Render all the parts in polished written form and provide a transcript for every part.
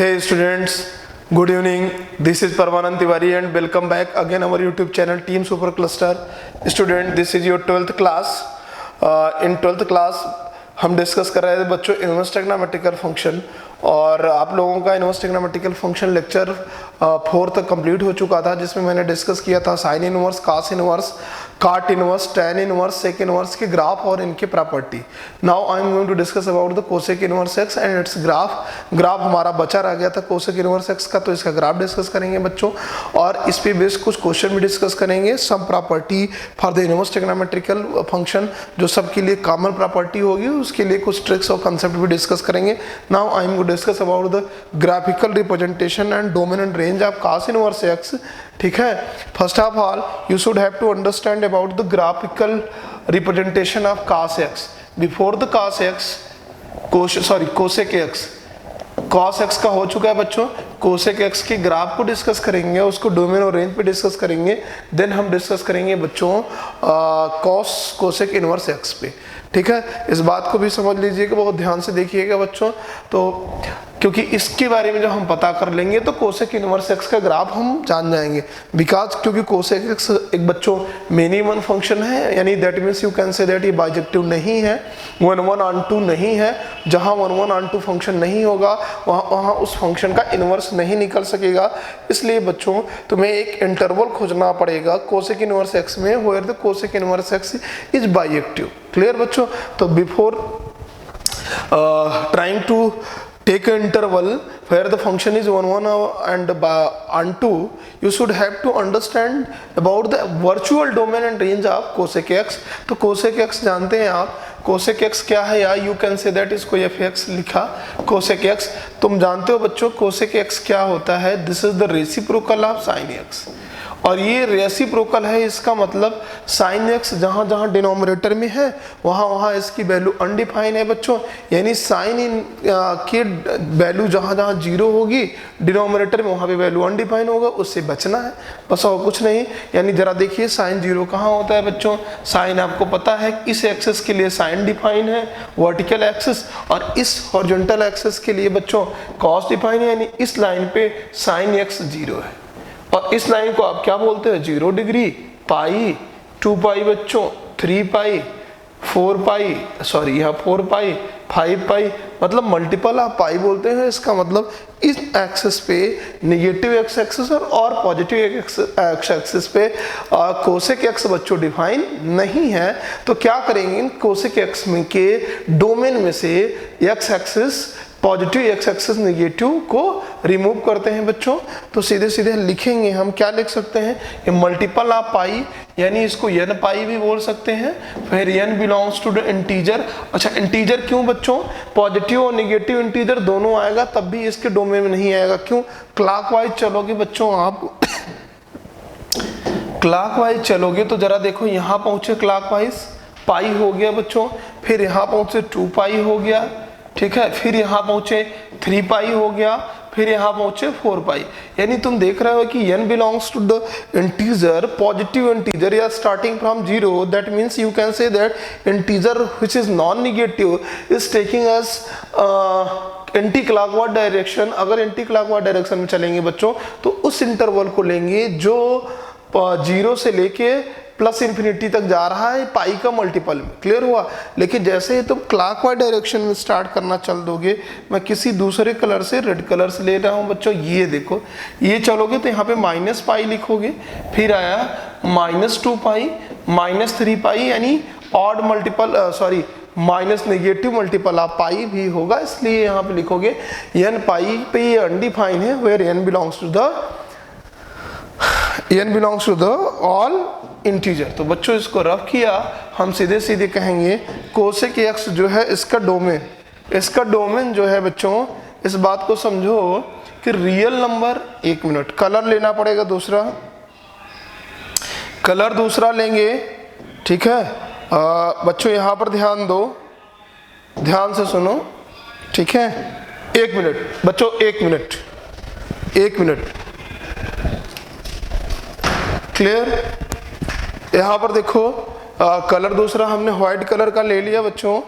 Hey students, good evening. This is Parvanand Tiwari and welcome back again our YouTube channel Team Super Cluster. Student, this is your 12th class. In 12th class हम discuss कर रहे थे बच्चों inverse trigonometrical function, और आप लोगों का inverse trigonometrical function lecture 4 तक कंप्लीट हो चुका था, जिसमें मैंने डिस्कस किया था sine inverse, cos inverse, cot inverse, tan inverse, sec inverse के ग्राफ और इनके property. Now I am going to discuss about the cosec inverse x and its graph हमारा बचा रह गया था कोसेक इनवर्स एक्स का, तो इसका ग्राफ डिस्कस करेंगे बच्चों, और इस पे बेस कुछ क्वेश्चन भी डिस्कस करेंगे. Sum property for the inverse trigonometrical function, जो सबके लिए कॉमन प्रॉपर्टी होगी, उसके लिए कुछ ट्रिक्स और कंसेप्ट भी डिस्कस करेंगे. Now I am going to discuss about the graphical representation and domain and range of cos inverse x. ठीक है, first of all you should have to understand about the graphical representation of cos x. Before the cos x, cosec x, cos x का हो चुका है बच्चों. Cosec x के graph को discuss करेंगे, उसको डोमेन और रेंज पे डिस्कस करेंगे. देन हम डिस्कस करेंगे बच्चों कोसेक इनवर्स x पे. ठीक है, इस बात को भी समझ लीजिएगा, बहुत ध्यान से देखिएगा बच्चों, तो क्योंकि इसके बारे में जब हम पता कर लेंगे तो कोसेक इनवर्स एक्स का ग्राफ हम जान जाएंगे. बिकॉज क्योंकि कोसेक एक्स एक बच्चों मिनिमम फंक्शन है, यानी that means you can say that ये बाइजेक्टिव नहीं है, 1/(1)(2) नहीं है. जहाँ 1/(1)(2) फंक्शन नहीं होगा वहाँ उस फंक्शन का इनवर्स नहीं निकल सकेगा. इसलिए बच्चों तुम्हें एक इंटरवल खोजना पड़ेगा कोसेक इनवर्स एक्स में, where the cosec inverse x is bijective. Clear बच्चों? तो before trying to take an interval where the function is 1/(1)(2), you should have to understand about the virtual domain and range of cosec x. तो cosec x जानते हैं आप, cosec x क्या है, या you can say that इसको fx लिखा. cosec x तुम जानते हो बच्चों cosec x क्या होता है, this is the reciprocal of sin x. और ये रेसिप्रोकल है, इसका मतलब साइन एक्स जहाँ जहाँ डिनोमिनेटर में है वहाँ वहाँ इसकी वैल्यू अनडिफाइन है बच्चों. यानी साइन की वैल्यू जहाँ जहाँ जीरो होगी डिनोमिनेटर में वहाँ पे वैल्यू अनडिफाइन होगा, उससे बचना है बस, और कुछ नहीं. यानी जरा देखिए साइन जीरो कहाँ होता है बच्चों, साइन आपको पता है इस एक्सिस के लिए साइन डिफाइन है वर्टिकल एक्सिस, और इस हॉरिजॉन्टल एक्सिस के लिए बच्चों कॉस डिफाइन है. यानी इस लाइन पे साइन एक्स जीरो है, और इस लाइन को आप क्या बोलते हैं, 0 डिग्री, पाई, 2 पाई बच्चों, 3 पाई, 4 पाई, सॉरी यहाँ 4 पाई, 5 पाई, मतलब मल्टीपल आप पाई बोलते हैं. इसका मतलब इस एक्सिस पे नेगेटिव एक्स एक्सिस और पॉजिटिव एक्स एक्सिस पे कोसेक एक्स बच्चों डिफाइन नहीं है. तो क्या करेंगे, कोसेक एक्स में के डोमेन में से x axis positive x axis negative को रिमूव करते हैं बच्चों. तो सीधे सीधे लिखेंगे हम, क्या लिख सकते हैं, ये मल्टीपल ऑफ पाई, यानी इसको n पाई भी बोल सकते हैं. फिर n belongs to the integer. अच्छा, इंटीजर क्यों बच्चों, पॉजिटिव और नेगेटिव इंटीजर दोनों आएगा तब भी इसके डोमेन में नहीं आएगा. क्यों, क्लॉकवाइज चलोगे बच्चों आप, क्लॉकवाइज चलोगे तो जरा देखो, यहाँ पहुंचे क्लॉकवाइज पाई हो गया बच्चों, फिर यहाँ पहुंचे 2 पाई हो गया, ठीक है, फिर यहाँ पहुंचे 3 पाई हो गया, फिर यहाँ पहुंचे 4 पाई. यानी तुम देख रहे हो कि n belongs to the integer, positive integer या starting from 0, that means you can say that integer which is non negative is taking us anti clockwise direction. अगर एंटी क्लॉकवाइज डायरेक्शन में चलेंगे बच्चों तो उस इंटरवल को लेंगे जो 0 से लेके प्लस इन्फिनिटी तक जा रहा है पाई का मल्टीपल में. क्लियर हुआ? लेकिन जैसे ही तुम क्लॉकवाइज डायरेक्शन में स्टार्ट करना चल दोगे, मैं किसी दूसरे कलर से, रेड कलर से ले रहा हूं बच्चों, ये देखो, ये चलोगे तो यहाँ पे माइनस पाई लिखोगे, फिर आया -2 पाई, -3 पाई, यानी odd multiple, sorry minus negative multiple of pi भी होगा, इसलिए यहाँ पे लिखोगे n पाई पे ये अनडिफाइन है, वेयर n belongs to the all integer. तो बच्चों इसको रफ किया, हम सीधे सीधे कहेंगे कोसेक एक्स जो है इसका डोमेन जो है बच्चों, इस बात को समझो कि रियल नंबर, 1 मिनट, कलर लेना पड़ेगा, दूसरा कलर दूसरा लेंगे. ठीक है बच्चों, यहाँ पर ध्यान दो, ध्यान से सुनो, ठीक है, 1 मिनट बच्चों, 1 मिनट, क्लियर. यहाँ पर देखो कलर दूसरा हमने व्हाइट कलर का ले लिया बच्चों,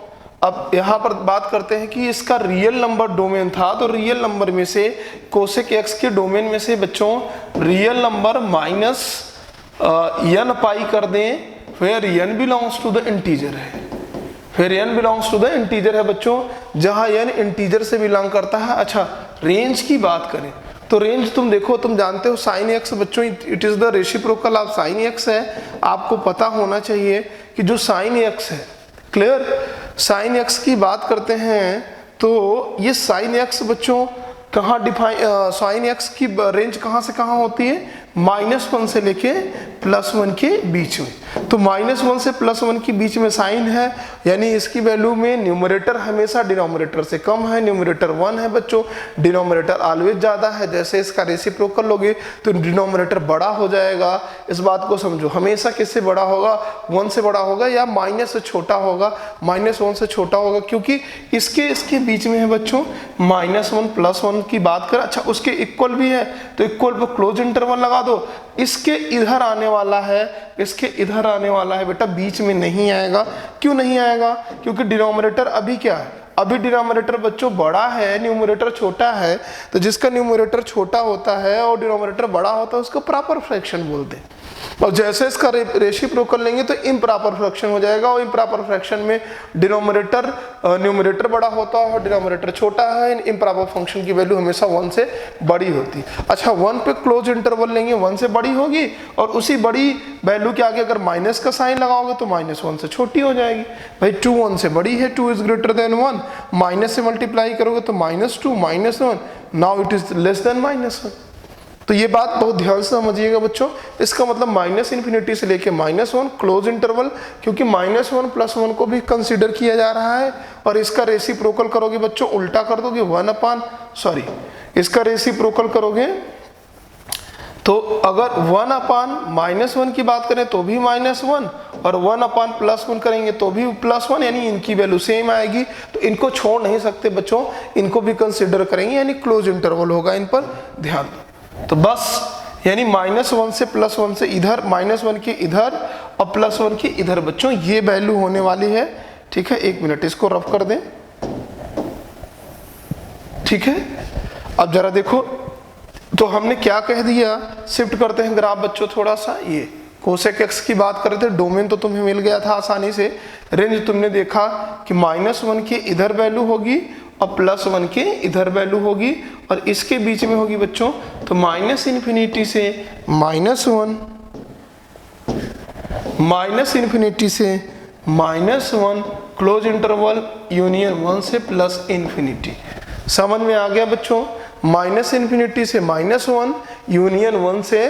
अब यहाँ पर बात करते हैं कि इसका रियल नंबर डोमेन था, तो रियल नंबर में से कोसेक एक्स के डोमेन में से बच्चों real number minus n pi कर दें, फिर n belongs to the integer है, फिर n belongs to the integer है बच्चों, जहां n इंटीजर से बिलोंग करता है। अच्छा, रेंज की बात करें तो रेंज तुम देखो, तुम जानते हो साइन एक्स बच्चों it is the reciprocal of sine x है। आपको पता होना चाहिए कि जो साइन एक्स है, क्लियर, साइन एक्स की बात करते हैं तो ये साइन एक्स बच्चों कहाँ डिफाइन, साइन एक्स की रेंज कहाँ से कहाँ होती है, -1 से लेके +1 के बीच में। तो -1 से +1 के बीच में साइन है, यानी इसकी वैल्यू में न्यूमरेटर हमेशा डिनोमिनेटर से कम है, न्यूमरेटर 1 है बच्चों, डिनोमिनेटर ऑलवेज ज़्यादा है। जैसे इसका रेसिप्रोकल लोगे तो डिनोमिनेटर बड़ा हो जाएगा। इस बात को समझो, हमेशा किससे बड़ा होगा, 1 से बड़ा होगा या माइनस से छोटा होगा, -1 से छोटा होगा, क्योंकि इसके बीच में है बच्चों -1 +1 की बात करें। अच्छा, उसके इक्वल भी है तो इक्वल पर क्लोज इंटरवल लगा दो। इसके इधर आने वाला है, इसके इधर आने वाला है बेटा, बीच में नहीं आएगा। क्यों नहीं आएगा, क्योंकि डिनोमिनेटर अभी क्या है, अभी डिनोमिनेटर बच्चों बड़ा है, न्यूमरेटर छोटा है। तो जिसका न्यूमरेटर छोटा होता है और डिनोमिनेटर बड़ा होता है उसको प्रॉपर फ्रैक्शन बोलते हैं। और जैसे इसका रेसिप्रोकल लेंगे तो इम्प्रॉपर फ्रैक्शन हो जाएगा, और इम्प्रॉपर फ्रैक्शन में डिनोमिनेटर न्यूमरेटर बड़ा होता है और डिनोमिनेटर छोटा है। इम्प्रॉपर फंक्शन की वैल्यू हमेशा 1 से बड़ी होती है। अच्छा, 1 पे क्लोज इंटरवल लेंगे, 1 से बड़ी होगी, और उसी बड़ी वैल्यू के आगे अगर माइनस का साइन लगाओगे तो -1 से छोटी हो जाएगी। भाई 2 1 से बड़ी है, 2 इज ग्रेटर देन 1, माइनस से मल्टीप्लाई करोगे तो -2 -1, now it is less than -1। तो ये बात बहुत ध्यान से समझिएगा बच्चों। इसका मतलब -∞ से लेके -1 क्लोज इंटरवल, क्योंकि -1 +1 को भी कंसीडर किया जा रहा है। और इसका रेसिप्रोकल करोगे बच्चों, उल्टा कर दोगे, इसका रेसिप्रोकल करोगे तो अगर 1/-1 की बात करें तो भी -1, और 1/+1 करेंगे तो भी +1, यानी इनकी वैल्यू सेम आएगी। तो इनको छोड़ नहीं सकते बच्चों, इनको भी कंसीडर करेंगे, यानी क्लोज इंटरवल होगा, इन पर ध्यान दो। तो बस यानी -1 से +1 से इधर, -1 के इधर और +1 के इधर बच्चों ये वैल्यू होने वाली है। ठीक है, 1 मिनट इसको रफ कर दें। ठीक है, अब जरा देखो, तो हमने क्या कह दिया, शिफ्ट करते हैं ग्राफ बच्चों थोड़ा सा। ये कोसेक एक्स की बात कर रहे थे, डोमेन तो तुम्हें मिल गया था आसानी से। रेंज तुमने देखा कि -1 के इधर वैल्यू होगी और +1 के इधर वैल्यू होगी, और इसके बीच में होगी बच्चों तो -∞ से -1, -∞ से -1, क्लोज इंटरवल यूनियन 1 से +∞। समझ में आ गया बच्चों, -∞ से -1, यूनियन 1 से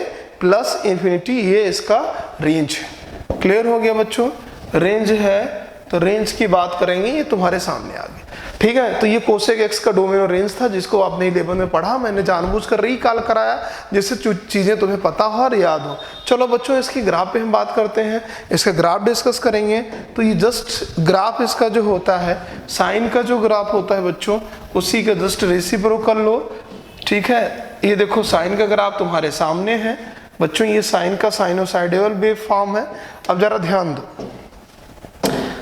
+∞, ये इसका रेंज है। क्लियर हो गया बच्चों, रेंज है तो रेंज की बात करेंगे, ये तुम्हारे सामने आ गया। ठीक है, तो ये कोसेक एक्स का डोमेन और रेंज था, जिसको आपने 11 में पढ़ा। मैंने जानबूझकर रिकॉल कराया जिससे चीजें तुम्हें पता हो और याद हो। चलो बच्चों, इसकी ग्राफ पे हम बात करते हैं, इसका ग्राफ डिस्कस करेंगे। तो ये जस्ट ग्राफ इसका जो होता है, साइन का जो ग्राफ होता है बच्चों, उसी का जस्ट रेसिप्रोकल लो। ठीक है, ये देखो साइन का ग्राफ तुम्हारे सामने है बच्चों, ये साइन का साइनोसाइडल वेव फॉर्म है। अब जरा ध्यान दो,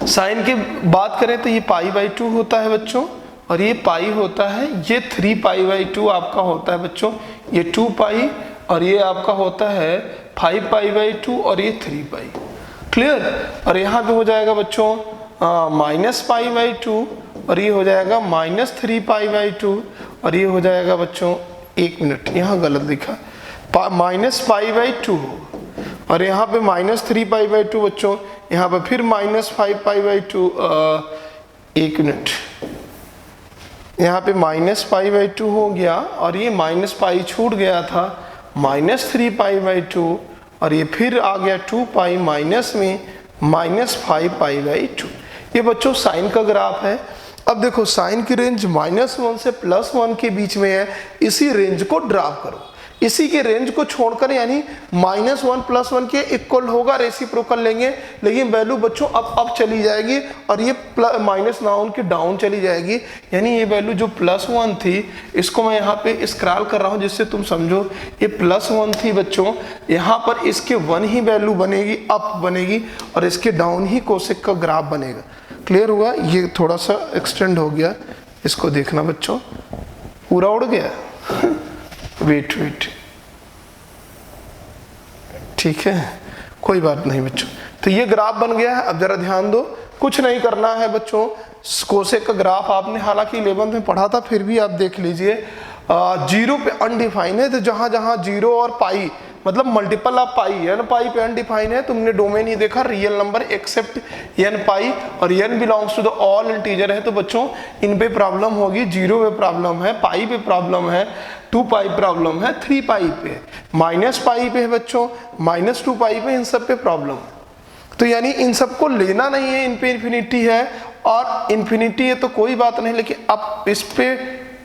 साइन की बात करें तो ये π/2 होता है बच्चों, और ये पाई होता है, ये 3π/2 आपका होता है बच्चों, ये 2π, और ये आपका होता है 5π/2, और ये 3π। क्लियर, और यहाँ पे हो जाएगा बच्चों -π/2, और ये हो जाएगा -3π/2, और ये हो जाएगा बच्चों, 1 मिनट यहाँ गलत लिखा, -π/2, और यहाँ पे -3π/2 बच्चों, यहाँ पे फिर -5π/2, 1 मिनट, यहाँ पे -π/2 हो गया, और ये -π छूट गया था, -3π/2, और ये फिर आ गया 2π माइनस में -5π/2। ये बच्चों साइन का ग्राफ है। अब देखो साइन की रेंज -1 से +1 के बीच में है, इसी रेंज को ड्रा करो। इसी के रेंज को छोड़कर, यानी -1 + 1 के इक्वल होगा, रेसिप्रोकल लेंगे, लेकिन वैल्यू बच्चों अब चली जाएगी और ये माइनस नाउन की डाउन चली जाएगी। यानी ये वैल्यू जो +1 थी, इसको मैं यहाँ पे स्क्रॉल कर रहा हूँ जिससे तुम समझो, ये +1 थी बच्चों, यहाँ पर इसके 1 ही वैल्यू बनेगी, अप बनेगी, और इसके डाउन ही कोसेक का ग्राफ बनेगा। क्लियर हुआ? ये थोड़ा सा एक्सटेंड हो गया, इसको देखना बच्चों, पूरा उड़ गया। वेट, ठीक है, कोई बात नहीं बच्चों। तो ये ग्राफ बन गया है। अब जरा ध्यान दो, कुछ नहीं करना है बच्चों, कोसेक का ग्राफ आपने हालांकि 11th में पढ़ा था, फिर भी आप देख लीजिए। 0 पे अनडिफाइन है, तो जहां जहां 0 और पाई मतलब multiple of pi, n pi पे अनडिफाइन है, तुमने डोमेन ही देखा, real number except n pi, और n belongs to the all integer है, तो बच्चों इन पे प्रॉब्लम होगी। 0 पे प्रॉब्लम है, पाई पे प्रॉब्लम है, 2 पाई प्रॉब्लम है, 3 पाई पे, -पाई पे है बच्चों, -2 पाई पे, इन सब पे प्रॉब्लम है। तो यानी इन सबको लेना नहीं है, इन पे इन्फिनिटी है, और इन्फिनिटी है तो कोई बात नहीं, लेकिन अब इस पे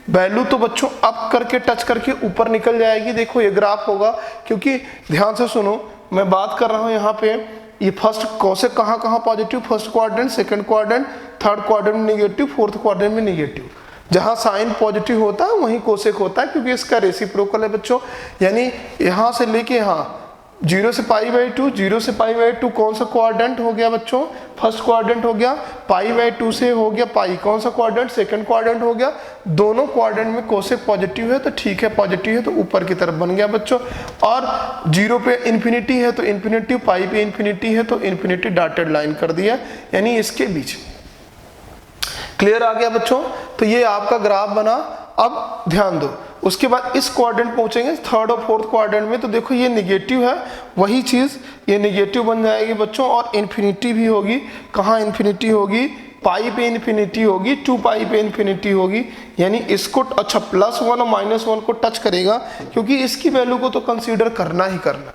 वैल्यू तो बच्चों अप करके टच करके ऊपर निकल जाएगी। देखो ये ग्राफ होगा, क्योंकि ध्यान से सुनो, मैं बात कर रहा हूं यहाँ पे, ये फर्स्ट कोसेक कहाँ कहाँ positive, first quadrant, second quadrant, third quadrant में निगेटिव, फोर्थ क्वाड्रेंट में निगेटिव। जहां साइन पॉजिटिव होता है वहीं कोसेक होता है, क्योंकि इसका रेसिप्रोकल है बच्चों। यानी यहां से लेके यहाँ 0 से π/2, 0 से π/2 कौन सा क्वाड्रेंट हो गया बच्चों? फर्स्ट क्वाड्रेंट हो गया। π/2 से हो गया पाई, कौन सा क्वाड्रेंट? सेकंड क्वाड्रेंट हो गया। दोनों क्वाड्रेंट में कोसेक पॉजिटिव है, तो ठीक है, पॉजिटिव है तो ऊपर की तरफ बन गया बच्चों। और 0 पे इन्फिनिटी है तो इन्फिनिटी, पाई पे इन्फिनिटी है तो इन्फिनिटी डॉटेड लाइन कर दिया, यानी इसके बीच। क्लियर आ गया बच्चों? तो ये आपका ग्राफ बना। अब ध्यान दो, उसके बाद इस क्वाड्रेंट पहुंचेंगे, थर्ड और फोर्थ क्वाड्रेंट में, तो देखो ये निगेटिव है, वही चीज ये निगेटिव बन जाएगी बच्चों, और इन्फिनिटी भी होगी। कहाँ इन्फिनिटी होगी? पाई पे इन्फिनिटी होगी, 2 पाई पे इन्फिनिटी होगी, यानी इसको अच्छा +1 और -1 को टच करेगा, क्योंकि इसकी वैल्यू को तो कंसीडर करना ही करना,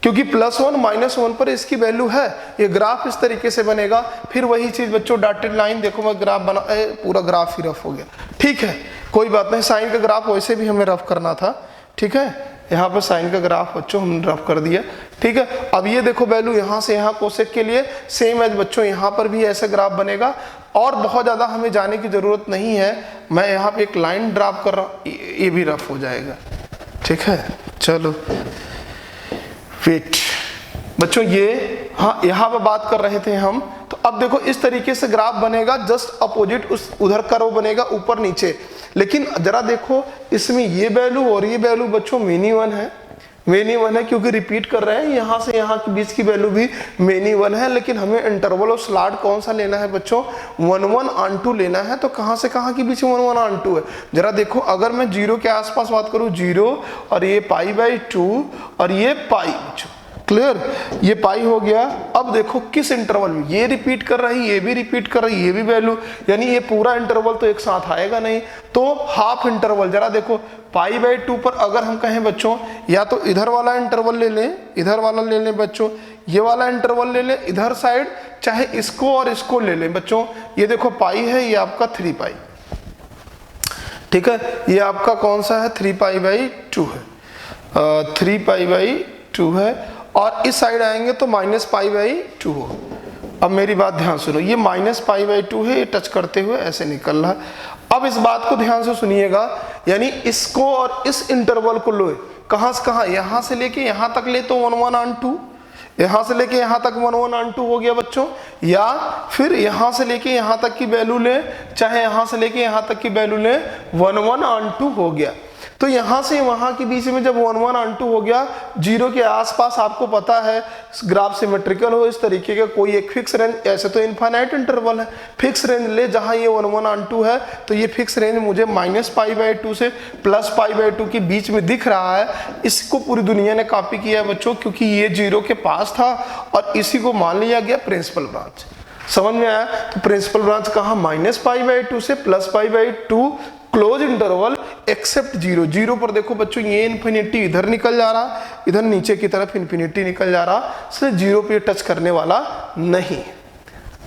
क्योंकि +1 -1 पर इसकी वैल्यू है। ये ग्राफ इस तरीके से बनेगा। फिर वही चीज बच्चों, डॉटेड लाइन, देखो मैं ग्राफ बना, पूरा ग्राफ ही रफ हो गया। ठीक है, कोई बात नहीं, साइन का ग्राफ वैसे भी हमें रफ करना था। ठीक है, यहाँ पर साइन का ग्राफ बच्चों हमने रफ कर दिया। ठीक है, अब ये देखो वैल्यू यहाँ से यहाँ कोसेक के लिए सेम एज बच्चों, यहाँ पर भी ऐसा ग्राफ बनेगा, और बहुत ज़्यादा हमें जाने की ज़रूरत नहीं है। मैं यहाँ पे एक लाइन ड्रॉप कर रहा हूँ, ये भी रफ हो जाएगा। ठीक है, चलो वेट बच्चों, ये हाँ यहाँ पे बात कर रहे थे हम, तो अब देखो इस तरीके से ग्राफ बनेगा, जस्ट अपोजिट उस उधर कर्व बनेगा ऊपर नीचे। लेकिन जरा देखो इसमें ये वैल्यू और ये वैल्यू बच्चों मेनी वन है, मेनी वन है, क्योंकि रिपीट कर रहे हैं, यहाँ से यहाँ के बीच की वैल्यू भी मेनी वन है। लेकिन हमें इंटरवल ऑफ स्लॉट कौन सा लेना है बच्चों? 1 1 on 2 लेना है। तो कहाँ से कहाँ के बीच में 1 1 on 2 है? जरा देखो, अगर मैं 0 के आसपास बात करूँ, 0 और ये π/2 और ये पाई बच्चों, क्लियर, ये पाई हो गया। अब देखो किस इंटरवल में ये रिपीट कर रही, ये भी रिपीट कर रही, ये भी वैल्यू, यानी ये पूरा इंटरवल तो एक साथ आएगा नहीं, तो हाफ इंटरवल। जरा देखो π/2 पर अगर हम कहें बच्चों, या तो इधर वाला इंटरवल ले लें, इधर वाला ले लें बच्चों, ये वाला इंटरवल ले लें इधर साइड, चाहे इसको और इसको ले लें बच्चों। ये देखो पाई है, ये आपका 3 पाई, ठीक है, ये आपका कौन सा है? 3 π/2 है, 3 π/2 है, और इस साइड आएंगे तो -π/2 हो। अब मेरी बात ध्यान सुनो, ये -π/2 है, ये टच करते हुए ऐसे निकल रहा है। अब इस बात को ध्यान से सुनिएगा, यानी इसको और इस इंटरवल को लो, कहां से कहां? यहां से लेके यहां तक ले तो 1 1 on 2, यहां से लेके यहां तक 1 1 on 2 हो गया बच्चों, या फिर यहां से लेके यहां तक की वैल्यू ले, चाहे यहां से लेके यहां तक की वैल्यू ले, 1 1 on 2 हो गया। तो यहां से वहां के बीच में जब 1 1 on 2 हो गया, 0 के आसपास, आपको पता है ग्राफ सिमेट्रिकल हो इस तरीके का, कोई एक फिक्स रेंज, ऐसे तो इनफाइनाइट इंटरवल है, फिक्स रेंज ले, जहां ये 1 1 on 2 है, तो ये फिक्स रेंज मुझे -π/2 से +π/2 के बीच में दिख रहा है। इसको पूरी दुनिया ने कॉपी किया है बच्चों, क्योंकि ये 0 के पास था और इसी को मान लिया गया प्रिंसिपल ब्रांच। समझ में आया? तो प्रिंसिपल ब्रांच कहाँ? -π/2 से +π/2 क्लोज इंटरवल एक्सेप्ट 0। 0 पर देखो बच्चों, ये इन्फिनिटी इधर निकल जा रहा, इधर नीचे की तरफ इन्फिनिटी निकल जा रहा, इसलिए 0 पे टच करने वाला नहीं।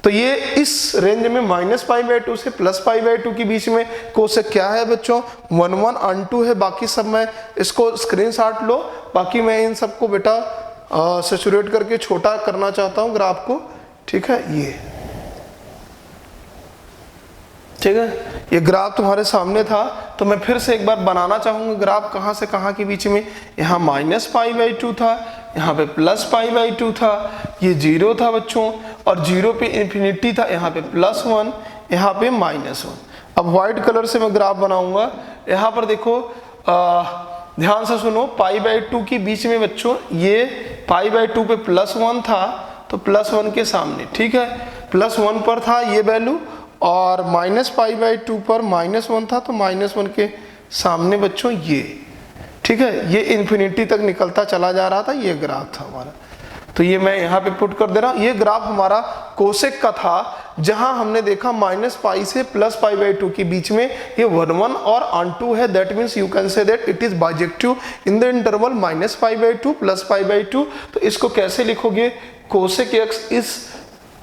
तो ये इस रेंज में -π/2 से +π/2 के बीच में कोसेक क्या है बच्चों, 1 1 onto है। बाकी सब मैं इसको स्क्रीनशॉट लो, बाकी मैं इन सबको बेटा सैचुरेट करके छोटा करना चाहता हूँ ग्राफ को, ठीक है। ये ठीक है, ये ग्राफ तुम्हारे सामने था, तो मैं फिर से एक बार बनाना चाहूंगा ग्राफ कहाँ से कहाँ के बीच में। यहाँ -π/2 था, यहाँ पे +π/2 था, ये 0 था बच्चों, और 0 पे इन्फिनिटी था, यहाँ पे +1, यहाँ पे -1। अब व्हाइट कलर से मैं ग्राफ बनाऊंगा। यहाँ पर देखो ध्यान से सुनो, π/2 के बीच में बच्चों ये π/2 पे +1 था, तो +1 के सामने, ठीक है, +1 पर था ये वैल्यू, और -π/2 पर -1 था, तो -1 के सामने बच्चों ये, ठीक है, ये इन्फिनिटी तक निकलता चला जा रहा था, ये ग्राफ था हमारा। तो ये मैं यहाँ पे पुट कर दे रहा हूँ। ये ग्राफ हमारा कोसेक का था, जहां हमने देखा -π से +π/2 के बीच में ये 1 1 और onto है। That means you can say that it is bijective in the interval -π/2 +π/2। तो इसको कैसे लिखोगे, कोसेक एक्स इज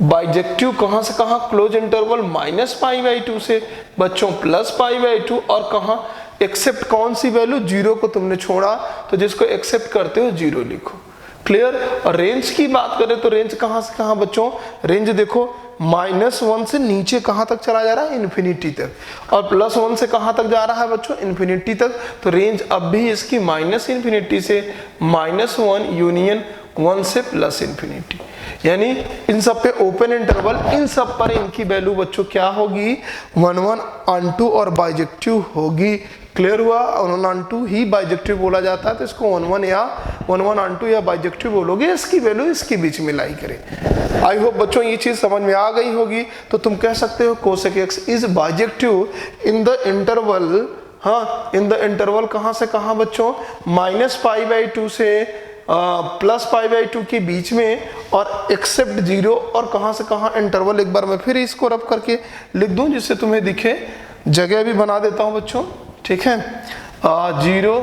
बाइजेक्टिव कहां से कहां, क्लोज इंटरवल -π/2 से बच्चों +π/2, और कहां एक्सेप्ट कौन सी वैल्यू, 0 को तुमने छोड़ा, तो जिसको एक्सेप्ट करते हो 0 लिखो। क्लियर। और रेंज की बात करें तो रेंज कहां से कहां बच्चों, रेंज देखो -1 से नीचे कहां तक चला जा रहा है, इन्फिनिटी तक, और +1 से कहां तक जा रहा है बच्चों, इन्फिनिटी तक। तो रेंज अब भी इसकी -इन्फिनिटी से -1 यूनियन 1 से +इन्फिनिटी, यानी इन सब पे ओपन इंटरवल, इन सब पर इनकी वैल्यू बच्चों क्या होगी, 1 1 onto और बाइजेक्टिव होगी। क्लियर हुआ। 1 1 onto ही बाइजेक्टिव बोला जाता है, तो इसको 1 1 या 1 1 onto या बाइजेक्टिव बोलोगे, इसकी वैल्यू इसके बीच में लाई करे। आई होप बच्चों ये चीज समझ में आ गई होगी। तो तुम कह सकते हो cosec x is bijective in the interval, हाँ, इन द इंटरवल कहां से कहां बच्चों, -π/2 से +π/2 के बीच में, और एक्सेप्ट 0, और कहां से कहां इंटरवल। एक बार मैं फिर इसको रब करके लिख दूं जिससे तुम्हें दिखे, जगह भी बना देता हूं बच्चों, ठीक है। 0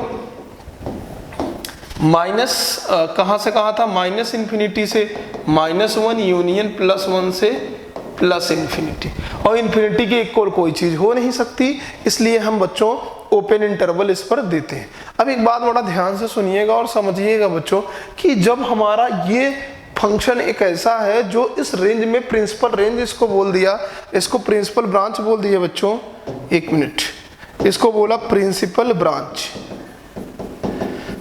माइनस कहां से कहां था, -इन्फिनिटी से -1 यूनियन +1 से +इन्फिनिटी, और इन्फिनिटी की एक और कोई चीज हो नहीं सकती, इसलिए हम बच्चों ओपन इंटरवल इस पर देते हैं। अब एक बात बड़ा ध्यान से सुनिएगा और समझिएगा बच्चों, कि जब हमारा ये फंक्शन एक ऐसा है जो इस रेंज में प्रिंसिपल रेंज इसको बोल दिया, इसको प्रिंसिपल ब्रांच बोल दिया बच्चों, एक मिनट, इसको बोला प्रिंसिपल ब्रांच।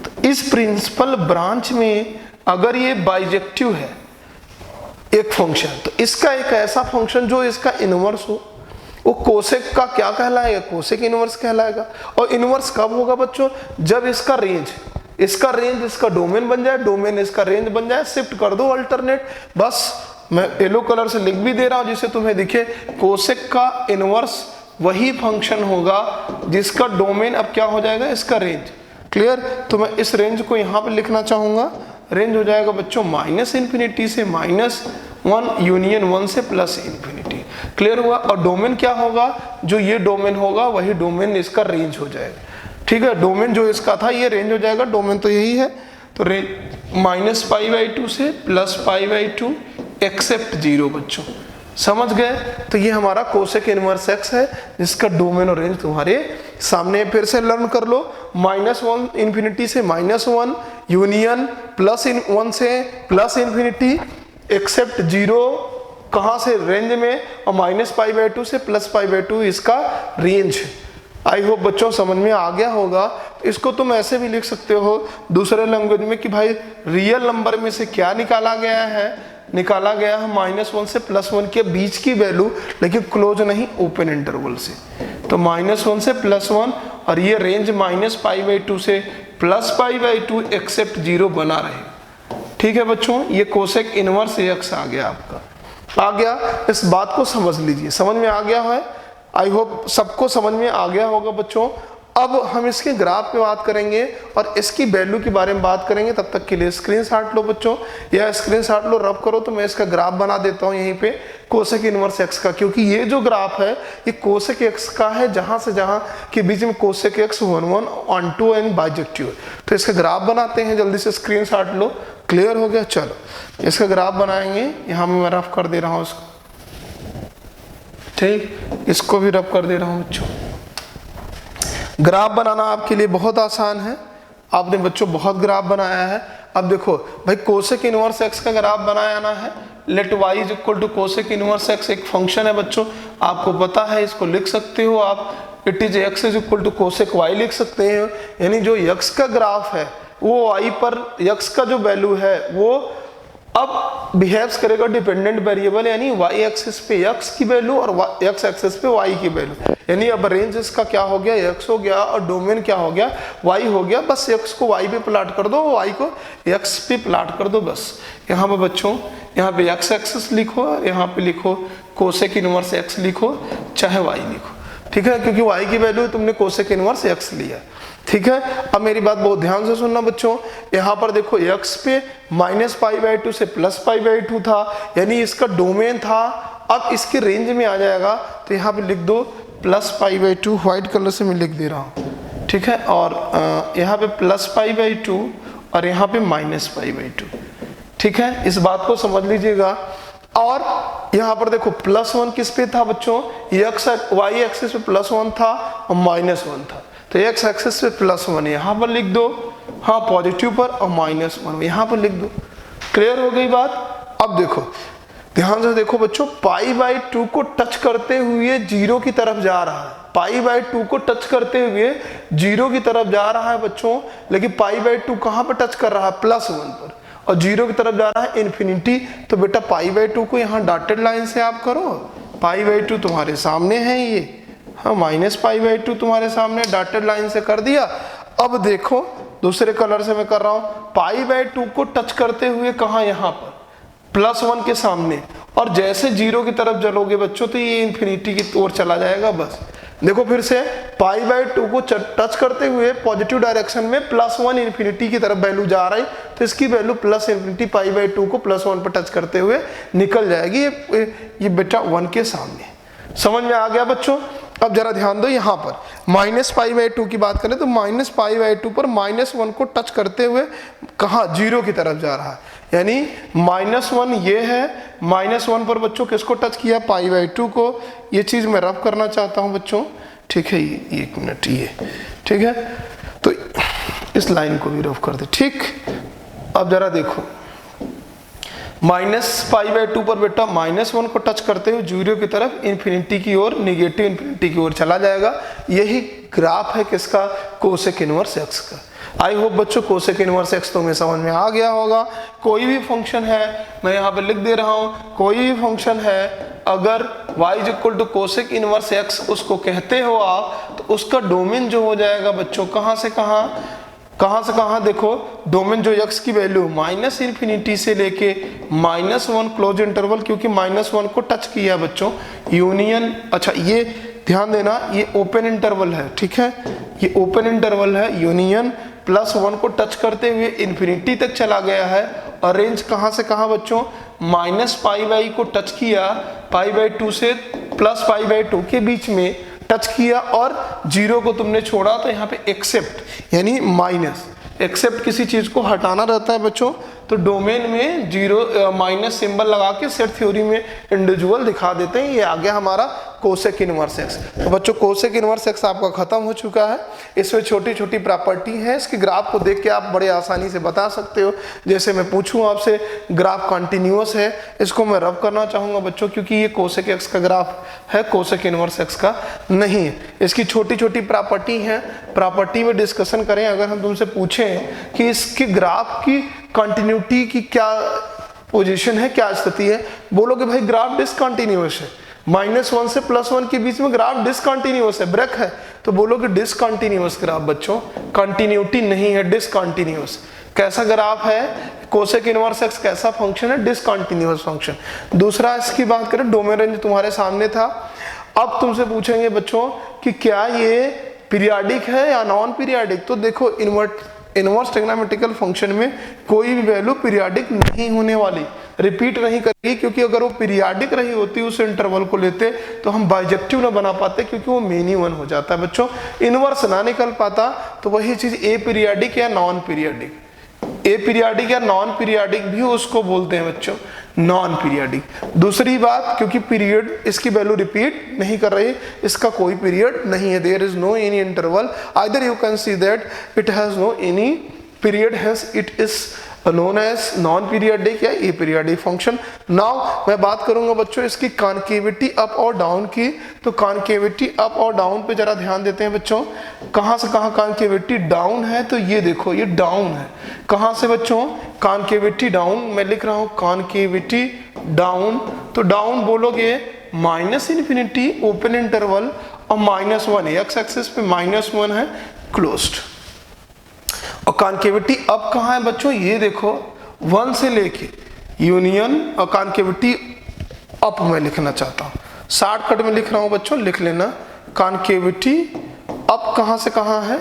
तो इस प्रिंसिपल ब्रांच में अगर ये बाइजेक्टिव है एक फंक्शन, तो इसका एक ऐसा फंक्शन जो इसका इनवर्स हो, वो कोसेक का क्या कहलाएगा, कोसेक इनवर्स कहलाएगा। और इनवर्स कब होगा बच्चों, जब इसका रेंज इसका डोमेन बन जाए, डोमेन इसका रेंज बन जाए। शिफ्ट कर दो अल्टरनेट, बस मैं येलो कलर से लिख भी दे रहा हूं जिससे तुम्हें दिखे, कोसेक का इनवर्स वही फंक्शन होगा जिसका डोमेन अब क्या हो जाएगा, इसका रेंज। क्लियर। तो मैं इस रेंज को यहां पे लिखना चाहूंगा, रेंज हो जाएगा बच्चों -इन्फिनिटी से -1 यूनियन 1 से +इन्फिनिटी। क्लियर हुआ। और डोमेन क्या होगा, जो ये डोमेन होगा वही डोमेन इसका रेंज हो जाएगा। ठीक है, डोमेन जो इसका था ये रेंज हो जाएगा, डोमेन तो यही है। तो रेंज -π/2 से +π/2 एक्सेप्ट 0 बच्चों, समझ गए। तो ये हमारा कोसेक इनवर्स एक्स है जिसका डोमेन और रेंज तुम्हारे सामने। फिर से लर्न कर लो, -1 इन्फिनिटी से -1 यूनियन +1 से +इन्फिनिटी एक्सेप्ट 0 कहां से, रेंज में, और -π/2 से +π/2 इसका रेंज। आई होप बच्चों समझ में आ गया होगा। इसको तुम ऐसे भी लिख सकते हो दूसरे लैंग्वेज में कि भाई रियल नंबर में से क्या निकाला गया है, निकाला गया है -1 से +1 के बीच की वैल्यू, लेकिन क्लोज नहीं, ओपन इंटरवल से। तो -1 से +1, और ये रेंज -π/2 से +π/2 एक्सेप्ट 0 बना रहे। ठीक है बच्चों, ये कोसेक इनवर्स एक्स आ गया, आपका आ गया। इस बात को समझ लीजिए, समझ में आ गया है। आई होप सबको समझ में आ गया होगा बच्चों। अब हम इसके ग्राफ पे बात करेंगे और इसकी वैल्यू के बारे में बात करेंगे। तब तक के लिए स्क्रीनशॉट लो बच्चों, या स्क्रीनशॉट लो, रब करो। तो मैं इसका ग्राफ बना देता हूं यहीं पे कोसेक इनवर्स एक्स का, क्योंकि ये जो ग्राफ है ये कोसेक एक्स का है, जहां से जहां के बीच में cosec x 1 1 onto and bijective. तो इसका ग्राफ बनाते हैं, जल्दी से स्क्रीनशॉट लो। क्लियर हो गया। चलो इसका ग्राफ बनाएंगे, यहाँ मैं रफ कर दे रहा हूँ इसको। ठीक, इसको भी रब कर दे रहा हूँ बच्चों। ग्राफ बनाना आपके लिए बहुत आसान है, आपने बच्चों बहुत ग्राफ बनाया है। अब देखो भाई कोसेक इनवर्स एक्स का ग्राफ बनाना है, let y is equal to cosec inverse x एक फंक्शन है बच्चों, आपको पता है, इसको लिख सकते हो आप, it is x is equal to cosec y लिख सकते हैं। यानी जो x का ग्राफ है वो y पर x का जो वैल्यू है वो अब बिहेव्स करेगा डिपेंडेंट वेरिएबल, यानी y एक्सिस पे x की वैल्यू और x एक्सिस पे y की वैल्यू। यानी अब रेंज इसका क्या हो गया, x हो गया, और डोमेन क्या हो गया, y हो गया। बस x को y पे प्लाट कर दो, y को x पे प्लाट कर दो बस। यहाँ पे बच्चों, यहाँ पे x एक्सिस लिखो, यहाँ पे लिखो कोसेक इनवर्स x लिखो, चाहे y लिखो, ठीक है, क्योंकि y की वैल्यू तुमने कोसेक इनवर्स x लिया, ठीक है। अब मेरी बात बहुत ध्यान से सुनना बच्चों, यहाँ पर देखो x पे -π/2 से +π/2 था, यानी इसका डोमेन था। अब इसके रेंज में आ जाएगा तो यहाँ पे लिख दो +π/2, व्हाइट कलर से मैं लिख दे रहा हूँ, ठीक है, और यहाँ पे +π/2 और यहाँ पे -π/2, ठीक है, इस बात को समझ लीजिएगा। और यहाँ पर देखो +1 किस पे था बच्चों, y एक्सिस पे +1 था और -1 था, तो x एक्सिस पे +1 यहाँ पर लिख दो, हाँ पॉजिटिव पर, और -1 यहाँ पर लिख दो। क्लियर हो गई बात। अब देखो ध्यान से देखो बच्चों, π/2 को टच करते हुए 0 की तरफ जा रहा है, π/2 को टच करते हुए 0 की तरफ जा रहा है बच्चों, लेकिन π/2 कहाँ पर टच कर रहा है, +1 पर, और 0 की तरफ जा रहा है इन्फिनिटी। तो बेटा π/2 को यहाँ डॉटेड लाइन से आप करो, π/2 तुम्हारे सामने है ये, हाँ -π/2 तुम्हारे सामने, डॉटेड लाइन से कर दिया। अब देखो दूसरे कलर से मैं कर रहा हूँ, π/2 को टच करते हुए कहाँ, यहाँ पर +1 के सामने, और जैसे 0 की तरफ चलोगे बच्चों तो ये इन्फिनिटी की ओर चला जाएगा बस। देखो फिर से π/2 को टच करते हुए पॉजिटिव डायरेक्शन में +1 इन्फिनिटी की तरफ वैल्यू जा रही, तो इसकी वैल्यू +∞ π/2 को +1 पर टच करते हुए निकल जाएगी, ये बेटा 1 के सामने। समझ में आ गया बच्चों। अब जरा ध्यान दो, यहाँ पर -π/2 की बात करें तो -π/2 पर -1 को टच करते हुए कहाँ, 0 की तरफ जा रहा है, यानी -1 ये है, -1 पर बच्चों किसको टच किया, π/2 को। ये चीज मैं रब करना चाहता हूं बच्चों, ठीक है, ये 1 मिनट, ये ठीक है, तो इस लाइन को भी रब कर दे, ठीक। अब जरा देखो -π/2 पर बेटा -1 को टच करते हुए 0 की तरफ इन्फिनिटी की ओर, निगेटिव इन्फिनिटी की ओर चला जाएगा। यही ग्राफ है किसका, कोसेक इनवर्स एक्स का। आई होप बच्चों कोसेक इनवर्स एक्स तुम्हें समझ में आ गया होगा। कोई भी फंक्शन है, मैं यहाँ पे लिख दे रहा हूँ, कोई भी फंक्शन है अगर y is equal to cosec inverse x उसको कहते हो आप, तो उसका डोमेन जो हो जाएगा बच्चों कहाँ से कहाँ, देखो डोमेन जो x की वैल्यू -∞ से लेके -1 क्लोज इंटरवल, क्योंकि -1 को टच किया बच्चों, यूनियन, अच्छा ये ध्यान देना, ये ओपन इंटरवल है, ठीक है, ये ओपन इंटरवल है, यूनियन +1 को टच करते हुए इन्फिनिटी तक चला गया है, और रेंज कहाँ से कहाँ बच्चों, -π/, को टच किया, π/2 से +π/2 के बीच में टच किया, और 0 को तुमने छोड़ा, तो यहाँ पे एक्सेप्ट यानी माइनस, एक्सेप्ट किसी चीज को हटाना रहता है बच्चों, तो डोमेन में 0 माइनस सिंबल लगा के सेट थ्योरी में इंडिविजुअल दिखा देते हैं। ये आ गया हमारा कोसेक इनवर्स एक्स। तो बच्चों कोसेक इनवर्स एक्स आपका खत्म हो चुका है। इसमें छोटी छोटी प्रॉपर्टी है, इसके ग्राफ को देख के आप बड़े आसानी से बता सकते हो। जैसे मैं पूछूं आपसे ग्राफ कंटिन्यूअस है, इसको मैं रब करना चाहूंगा बच्चों, क्योंकि ये कोसेक एक्स का ग्राफ है, कोसेक इनवर्स एक्स का नहीं है। इसकी छोटी छोटी प्रॉपर्टी है, प्रॉपर्टी में डिस्कशन करें। अगर हम तुमसे पूछें कि इसके ग्राफ की कंटिन्यूटी की क्या पोजीशन है, क्या स्थिति है, बोलोगे भाई ग्राफ डिसकंटिन्यूअस है, -1 से +1 के बीच में ग्राफ डिसकंटिन्यूअस है, ब्रेक है, तो बोलोगे डिसकंटिन्यूअस ग्राफ बच्चों, कंटिन्यूटी नहीं है, डिसकंटिन्यूअस। कैसा ग्राफ है कोसेक इनवर्स एक्स, कैसा फंक्शन है, डिसकंटिन्यूअस फंक्शन। दूसरा इसकी बात करें, डोमेन रेंज तुम्हारे सामने था। अब तुमसे पूछेंगे बच्चों कि क्या ये पीरियाडिक है या नॉन पीरियाडिक, तो देखो इनवर्स ट्रिग्नोमेट्रिकल फंक्शन में कोई भी वैल्यू पीरियाडिक नहीं होने वाली, रिपीट नहीं करेगी, क्योंकि अगर वो पीरियाडिक रही होती उस इंटरवल को लेते तो हम बाइजेक्टिव ना बना पाते, क्योंकि वो मेनी वन हो जाता है बच्चों, इनवर्स ना निकल पाता। तो वही चीज ए पीरियाडिक या नॉन पीरियाडिक, ए पीरियाडिक या नॉन पीरियाडिक भी उसको बोलते हैं बच्चों, नॉन पीरियाडिक। दूसरी बात, क्योंकि पीरियड इसकी वैल्यू रिपीट नहीं कर रही, इसका कोई पीरियड नहीं है, there is no any interval, either you can see that it has no any period, hence it is known as non periodic या ए पीरियडिक फंक्शन। नाउ मैं बात करूंगा बच्चों इसकी कॉन्केविटी अप और डाउन की। तो कॉन्केविटी अप और डाउन पे जरा ध्यान देते हैं बच्चों, कहां से कहां कॉन्केविटी डाउन है, तो ये देखो ये डाउन है। कहां से बच्चों, कॉन्केविटी डाउन, मैं लिख रहा हूं कॉन्केविटी डाउन। तो डाउन बोलोगे माइनस इन्फिनिटी ओपन इंटरवल और -1, एक्स एक्सिस पे -1 है, क्लोज्ड। और कॉन्केविटी अप कहाँ है बच्चों, ये देखो 1 से लेके यूनियन, और कॉन्केविटी अप मैं लिखना चाहता हूँ, शॉर्टकट में लिख रहा हूँ बच्चों, लिख लेना। कॉन्केविटी अप कहाँ से कहाँ है,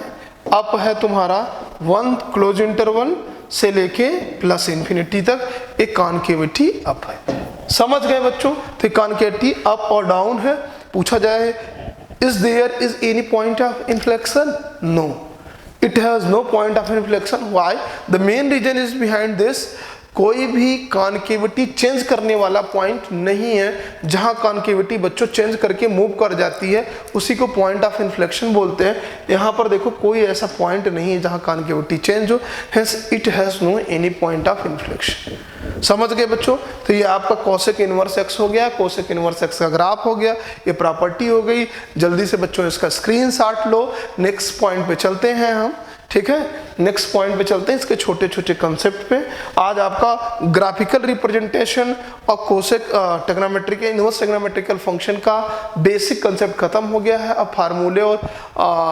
अप है तुम्हारा 1 क्लोज इंटरवल से लेके प्लस इन्फिनिटी तक, एक कॉन्केविटी अप है। समझ गए बच्चों, तो कॉन्केविटी अप और डाउन है। पूछा जाए is there is any point of inflection, no, it has no point of inflection. Why? The main reason is behind this, कोई भी कॉन्केविटी चेंज करने वाला पॉइंट नहीं है। जहां कॉन्केविटी बच्चों चेंज करके मूव कर जाती है उसी को पॉइंट ऑफ इन्फ्लेक्शन बोलते हैं। यहाँ पर देखो कोई ऐसा पॉइंट नहीं है जहां कॉन्केविटी चेंज हो, hence it has no any point of inflection. समझ गए बच्चों, तो ये आपका कोसेक इनवर्स एक्स हो गया, कोसेक इनवर्स एक्स का ग्राफ हो गया, ये प्रॉपर्टी हो गई। जल्दी से बच्चों इसका स्क्रीनशॉट लो। नेक्स्ट पॉइंट पे चलते हैं हम, ठीक है, नेक्स्ट पॉइंट पे चलते हैं, इसके छोटे छोटे कंसेप्ट पे। आज आपका ग्राफिकल रिप्रेजेंटेशन और cosec trigonometric inverse trigonometrical function का बेसिक कंसेप्ट खत्म हो गया है। अब फार्मूले और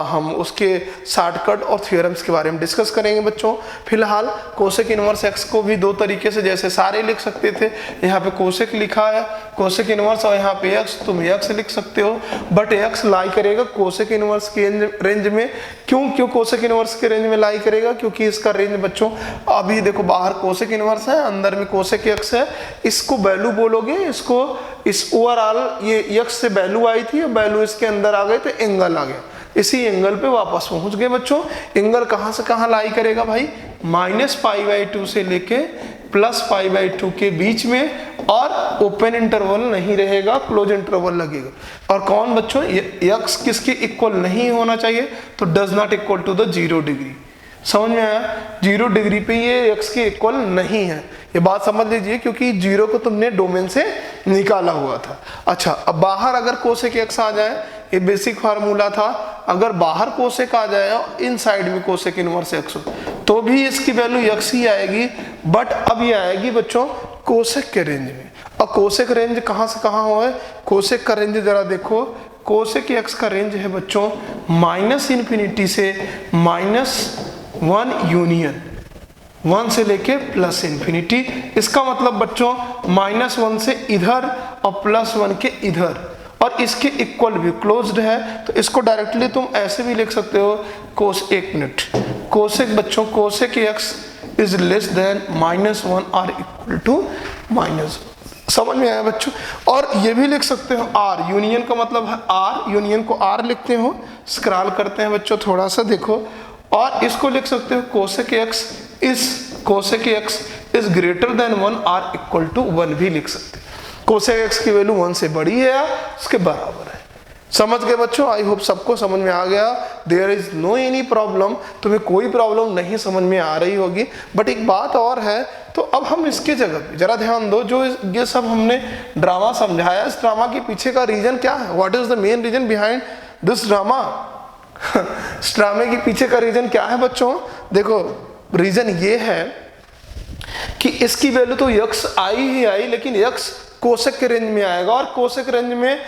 हम उसके शॉर्टकट और थ्योरम्स के बारे में डिस्कस करेंगे बच्चों। फिलहाल कोसेक इनवर्स एक्स को भी दो तरीके से जैसे सारे लिख सकते थे, यहाँ पे कोसेक लिखा है, कोसेक इनवर्स, और यहाँ पे एक्स, तुम एक्स लिख सकते हो, बट एक्स लाई करेगा कोसेक इनवर्स के रेंज में। क्यों कोसेक इनवर्स के रेंज में लाई करेगा, क्योंकि इसका रेंज बच्चों अभी देखो बाहर कोसेक इनवर्स है, अंदर में कोसेक एक्स है। इसको वैल्यू बोलोगे, इसको इस ओवरऑल ये एक्स से वैल्यू आई थी, वैल्यू इसके अंदर आ गए तो एंगल आ गया, इसी एंगल पे वापस पहुंच गए बच्चों। एंगल कहां से कहां लाई करेगा भाई, -π/2 से लेके +π/2 के बीच में, और ओपन इंटरवल नहीं रहेगा, क्लोज इंटरवल लगेगा। और कौन बच्चों, एक्स किसके इक्वल नहीं होना चाहिए, तो does not equal to the 0 degree. समझ में आया, 0 डिग्री पे ये एक्स के इक्वल नहीं है, ये बात समझ लीजिए, क्योंकि 0 को तुमने डोमेन से निकाला हुआ था। अच्छा, अब बाहर अगर कोसेक एक्स आ जाए, ये बेसिक फार्मूला था, अगर बाहर कोसेक आ जाए इन साइड में कोसेक इनवर्स एक्स हो, तो भी इसकी वैल्यू एक्स ही आएगी, बट अब ये आएगी बच्चों कोसेक के रेंज में। और कोसेक रेंज कहाँ से कहाँ हो है, कोसेक का रेंज जरा देखो, कोसेक एक्स का रेंज है बच्चों -∞ से -1 यूनियन, 1 से लेके +∞। इसका मतलब बच्चों -1 से इधर और +1 के इधर, और इसके इक्वल भी क्लोज्ड है, तो इसको डायरेक्टली तुम ऐसे भी लिख सकते हो, एक मिनट, कोसेक बच्चों cosec x is less than -1 और इक्वल टू -1। समझ में आया बच्चों। और ये भी लिख सकते हो आर, यूनियन का मतलब है आर, यूनियन को आर लिखते हो, स्क्रॉल करते हैं बच्चों थोड़ा सा देखो, और इसको लिख सकते हो cosec x is greater than 1 और इक्वल टू 1 भी लिख सकते हो। कोसेक एक्स की वैल्यू 1 से बड़ी है या उसके बराबर है। समझ गए बच्चों, आई होप सबको समझ में आ गया। There is no any problem, तुम्हें कोई प्रॉब्लम नहीं समझ में आ रही होगी। बट एक बात और है, तो अब हम इसके जगह पे जरा ध्यान दो, जो ये सब हमने ड्रामा समझाया, इस ड्रामा के पीछे का रीजन क्या है, what is the main reason behind this drama. इस ड्रामे के पीछे का रीजन क्या है बच्चों, देखो रीजन ये है कि इसकी वैल्यू तो यक्स आई ही आई, लेकिन यक्स कोसेक के रेंज में आएगा, और कोसेक रेंज में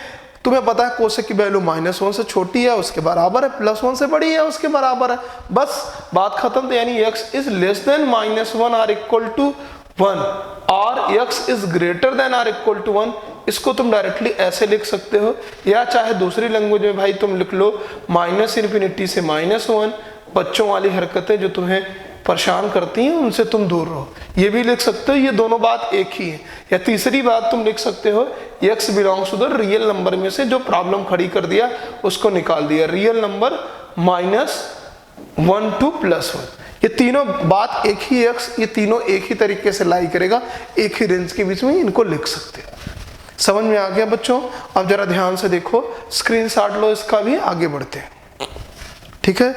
तुम्हें पता है कोसेक की वैल्यू -1 से छोटी है उसके बराबर है, +1 से बड़ी है उसके बराबर है, बस बात खत्म। तो यानी x इज लेस देन -1 और इक्वल टू 1, और x इज ग्रेटर देन और इक्वल टू 1। इसको तुम डायरेक्टली ऐसे लिख सकते हो, या चाहे दूसरी लैंग्वेज में भाई तुम लिख लो -∞ से -1। बच्चों वाली हरकतें जो तुम्हें परेशान करती हैं उनसे तुम दूर रहो, ये भी लिख सकते हो, ये दोनों बात एक ही है। या तीसरी बात तुम लिख सकते हो, x belongs to the real number में से जो प्रॉब्लम खड़ी कर दिया उसको निकाल दिया, रियल नंबर -1 to +1, ये तीनों बात एक ही एक्स, ये तीनों एक ही तरीके से लाई करेगा, एक ही रेंज के बीच में इनको लिख सकते हैं। समझ में आ गया बच्चों? अब जरा ध्यान से देखो, स्क्रीनशॉट लो इसका भी, आगे बढ़ते हैं। ठीक है,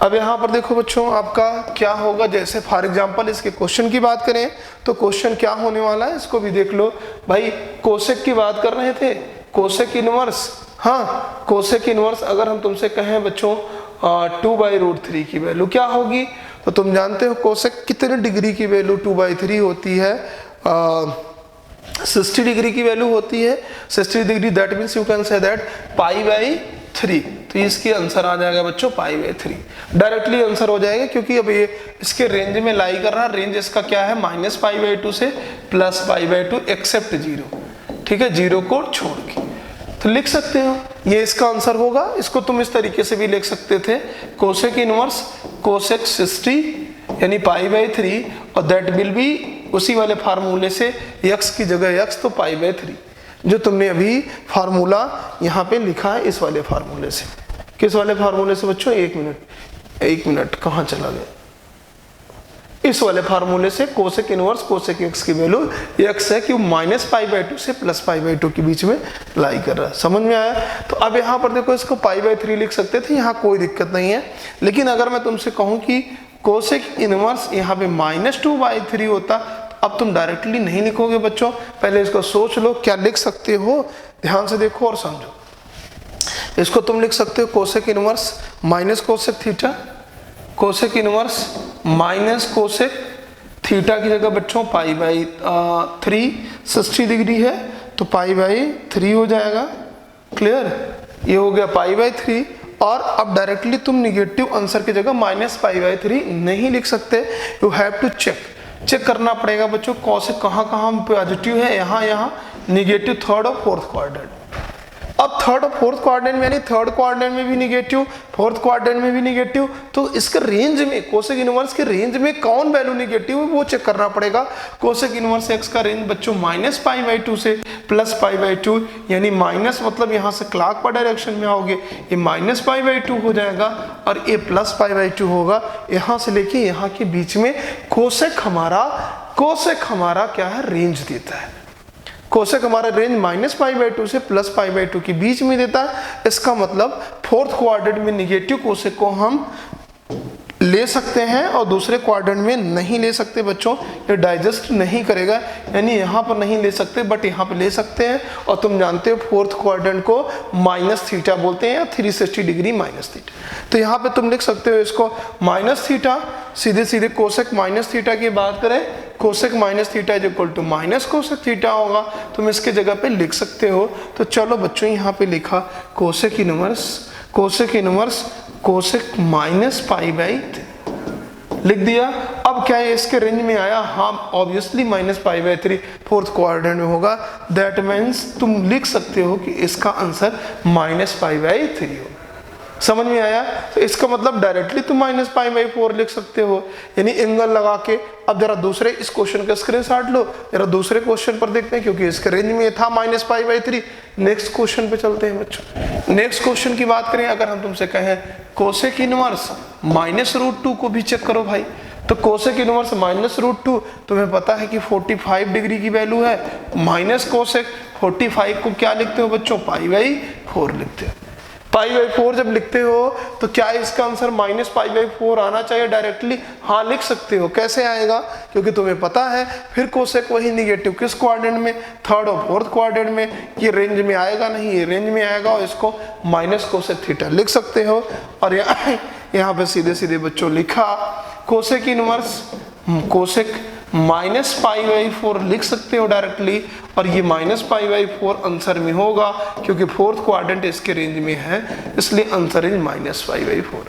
अब यहाँ पर देखो बच्चों आपका क्या होगा, जैसे फॉर एग्जांपल इसके क्वेश्चन की बात करें तो क्वेश्चन क्या होने वाला है इसको भी देख लो भाई। कोसेक की बात कर रहे थे, कोसेक इनवर्स, हाँ कोसेक इनवर्स अगर हम तुमसे कहें बच्चों 2/√3 की वैल्यू क्या होगी, तो तुम जानते हो कोसेक कितने डिग्री की वैल्यू 2/3 होती है, 60 डिग्री की वैल्यू होती है। 60 degree that means you can say that π/3, तो इसकी आंसर आ जाएगा बच्चों π/3, डायरेक्टली आंसर हो जाएगा, क्योंकि अब ये इसके रेंज में लाई कर रहा है। रेंज इसका क्या है, -π/2 से +π/2 एक्सेप्ट 0, ठीक है, 0 को छोड़ के, तो लिख सकते हो ये इसका आंसर होगा। इसको तुम इस तरीके से भी लिख सकते थे, कोसेक इनवर्स कोसेक 60 यानी π/3, और दैट विल बी उसी वाले फार्मूले से x की जगह x तो π/3, जो तुमने अभी फार्मूला यहाँ पे लिखा है इस वाले फार्मूले से। किस वाले फार्मूले से बच्चों, एक मिनट कहाँ चला गया, इस वाले फार्मूले से कोसेक इनवर्स कोसेक x की वैल्यू x है कि -π/2 से +π/2 के बीच में लाई कर रहा है। समझ में आया? तो अब यहाँ पर देखो इसको π/3 लिख सकते थे, यहाँ कोई दिक्कत नहीं है। लेकिन अगर मैं तुमसे कहूँ कि कोसेक इनवर्स यहाँ पे -2/3 होता, अब तुम डायरेक्टली नहीं लिखोगे बच्चों, पहले इसको सोच लो क्या लिख सकते हो, ध्यान से देखो और समझो। इसको तुम लिख सकते हो cosec inverse minus cosec theta, cosec inverse minus cosec theta की जगह बच्चों π/3, 60 डिग्री है तो π/3 हो जाएगा। क्लियर, ये हो गया π/3। और अब डायरेक्टली तुम निगेटिव आंसर की जगह -π/3 नहीं लिख सकते, यू हैव टू चेक करना पड़ेगा बच्चों कोसेक कहाँ कहाँ पॉजिटिव है, यहाँ निगेटिव थर्ड और फोर्थ क्वाड्रेंट। अब थर्ड और फोर्थ क्वाड्रेंट में, यानी थर्ड क्वाड्रेंट में भी निगेटिव, फोर्थ क्वाड्रेंट में भी निगेटिव, तो इसके रेंज में कोसेक इनवर्स के रेंज में कौन वैल्यू निगेटिव है वो चेक करना पड़ेगा। कोसेक इनवर्स x का रेंज बच्चों -π/2 से +π/2, यानी माइनस मतलब यहाँ से क्लॉक पर डायरेक्शन में आओगे, ये -π/2 हो जाएगा और ये +π/2 होगा। यहाँ से लेके यहाँ के बीच में कोसेक हमारा क्या है, रेंज देता है। कोसेक हमारा रेंज -π/2 से +π/2 के बीच में देता है। इसका मतलब फोर्थ क्वाड्रेंट में निगेटिव कोसेक को हम ले सकते हैं और दूसरे क्वाड्रेंट में नहीं ले सकते बच्चों, ये डाइजेस्ट नहीं करेगा, यानी यहाँ पर नहीं ले सकते बट यहाँ पर ले सकते हैं। और तुम जानते हो फोर्थ क्वाड्रेंट को -θ बोलते हैं, या 360 डिग्री -θ। तो यहाँ पे तुम लिख सकते हो इसको -θ, सीधे कोसेक -θ की बात करें, cosec -θ is equal to minus cosec theta होगा, तुम इसके जगह पे लिख सकते हो। तो चलो बच्चों यहाँ पे लिखा कोसेक इनवर्स कोसेक -π/3 लिख दिया। अब क्या है इसके रेंज में आया, हाँ ऑब्वियसली -π/3 फोर्थ क्वाड्रेंट में होगा, दैट मीन्स तुम लिख सकते हो कि इसका आंसर -π/3 हो। समझ में आया? तो इसका मतलब डायरेक्टली तुम -π/4 लिख सकते हो, यानी एंगल लगा के। अब जरा दूसरे इस क्वेश्चन का स्क्रीनशॉट लो, जरा दूसरे क्वेश्चन पर देखते हैं, क्योंकि इसके रेंज में था -π/3। नेक्स्ट क्वेश्चन पे चलते हैं बच्चों। नेक्स्ट क्वेश्चन की बात करें, अगर हम तुमसे कहें कोसेक इनवर्स -√2 को भी चेक करो भाई, तो कोसेक इनवर्स -√2 तुम्हें पता है कि 45 डिग्री की वैल्यू है, माइनस कोसेक 45 को क्या लिखते हो बच्चों, π/4 लिखते हो। π/4 जब लिखते हो तो क्या इसका आंसर -π/4 आना चाहिए डायरेक्टली? हाँ लिख सकते हो। कैसे आएगा? क्योंकि तुम्हें पता है फिर कोसेक वही निगेटिव किस क्वाड्रेंट में, थर्ड और फोर्थ क्वाड्रेंट में, ये रेंज में आएगा नहीं, ये रेंज में आएगा, और इसको माइनस कोसेक थीटा लिख सकते हो। और यहाँ पे सीधे बच्चों लिखा कोसेक इनवर्स कोसेक -π/4 लिख सकते हो डायरेक्टली, और ये -π/4 आंसर में होगा, क्योंकि फोर्थ क्वाड्रेंट इसके रेंज में है, इसलिए आंसर इज -π/4।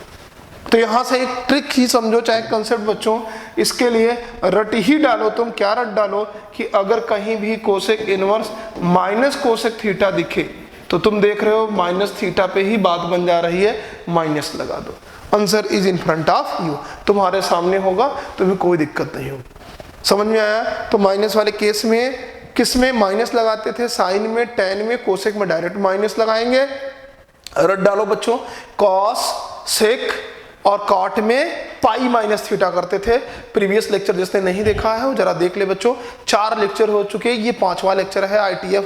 तो यहाँ से एक ट्रिक ही समझो, चाहे कंसेप्ट बच्चों, इसके लिए रट ही डालो तुम। क्या रट डालो कि अगर कहीं भी cosec inverse minus cosec theta दिखे तो तुम देख रहे हो -θ पे ही बात बन जा रही है, माइनस लगा दो, answer is in front of you, तुम्हारे सामने होगा, तुम्हें कोई दिक्कत नहीं होगी। समझ में आया? तो माइनस वाले केस में किस में माइनस लगाते थे, साइन में, टेन में, कोसेक में डायरेक्ट माइनस लगाएंगे। रट डालो बच्चों, कॉस सेक और कॉट में पाई माइनस थीटा करते थे। प्रीवियस लेक्चर जिसने नहीं देखा है वो जरा देख ले बच्चों, 4 लेक्चर हो चुके हैं, ये 5वां लेक्चर है ITF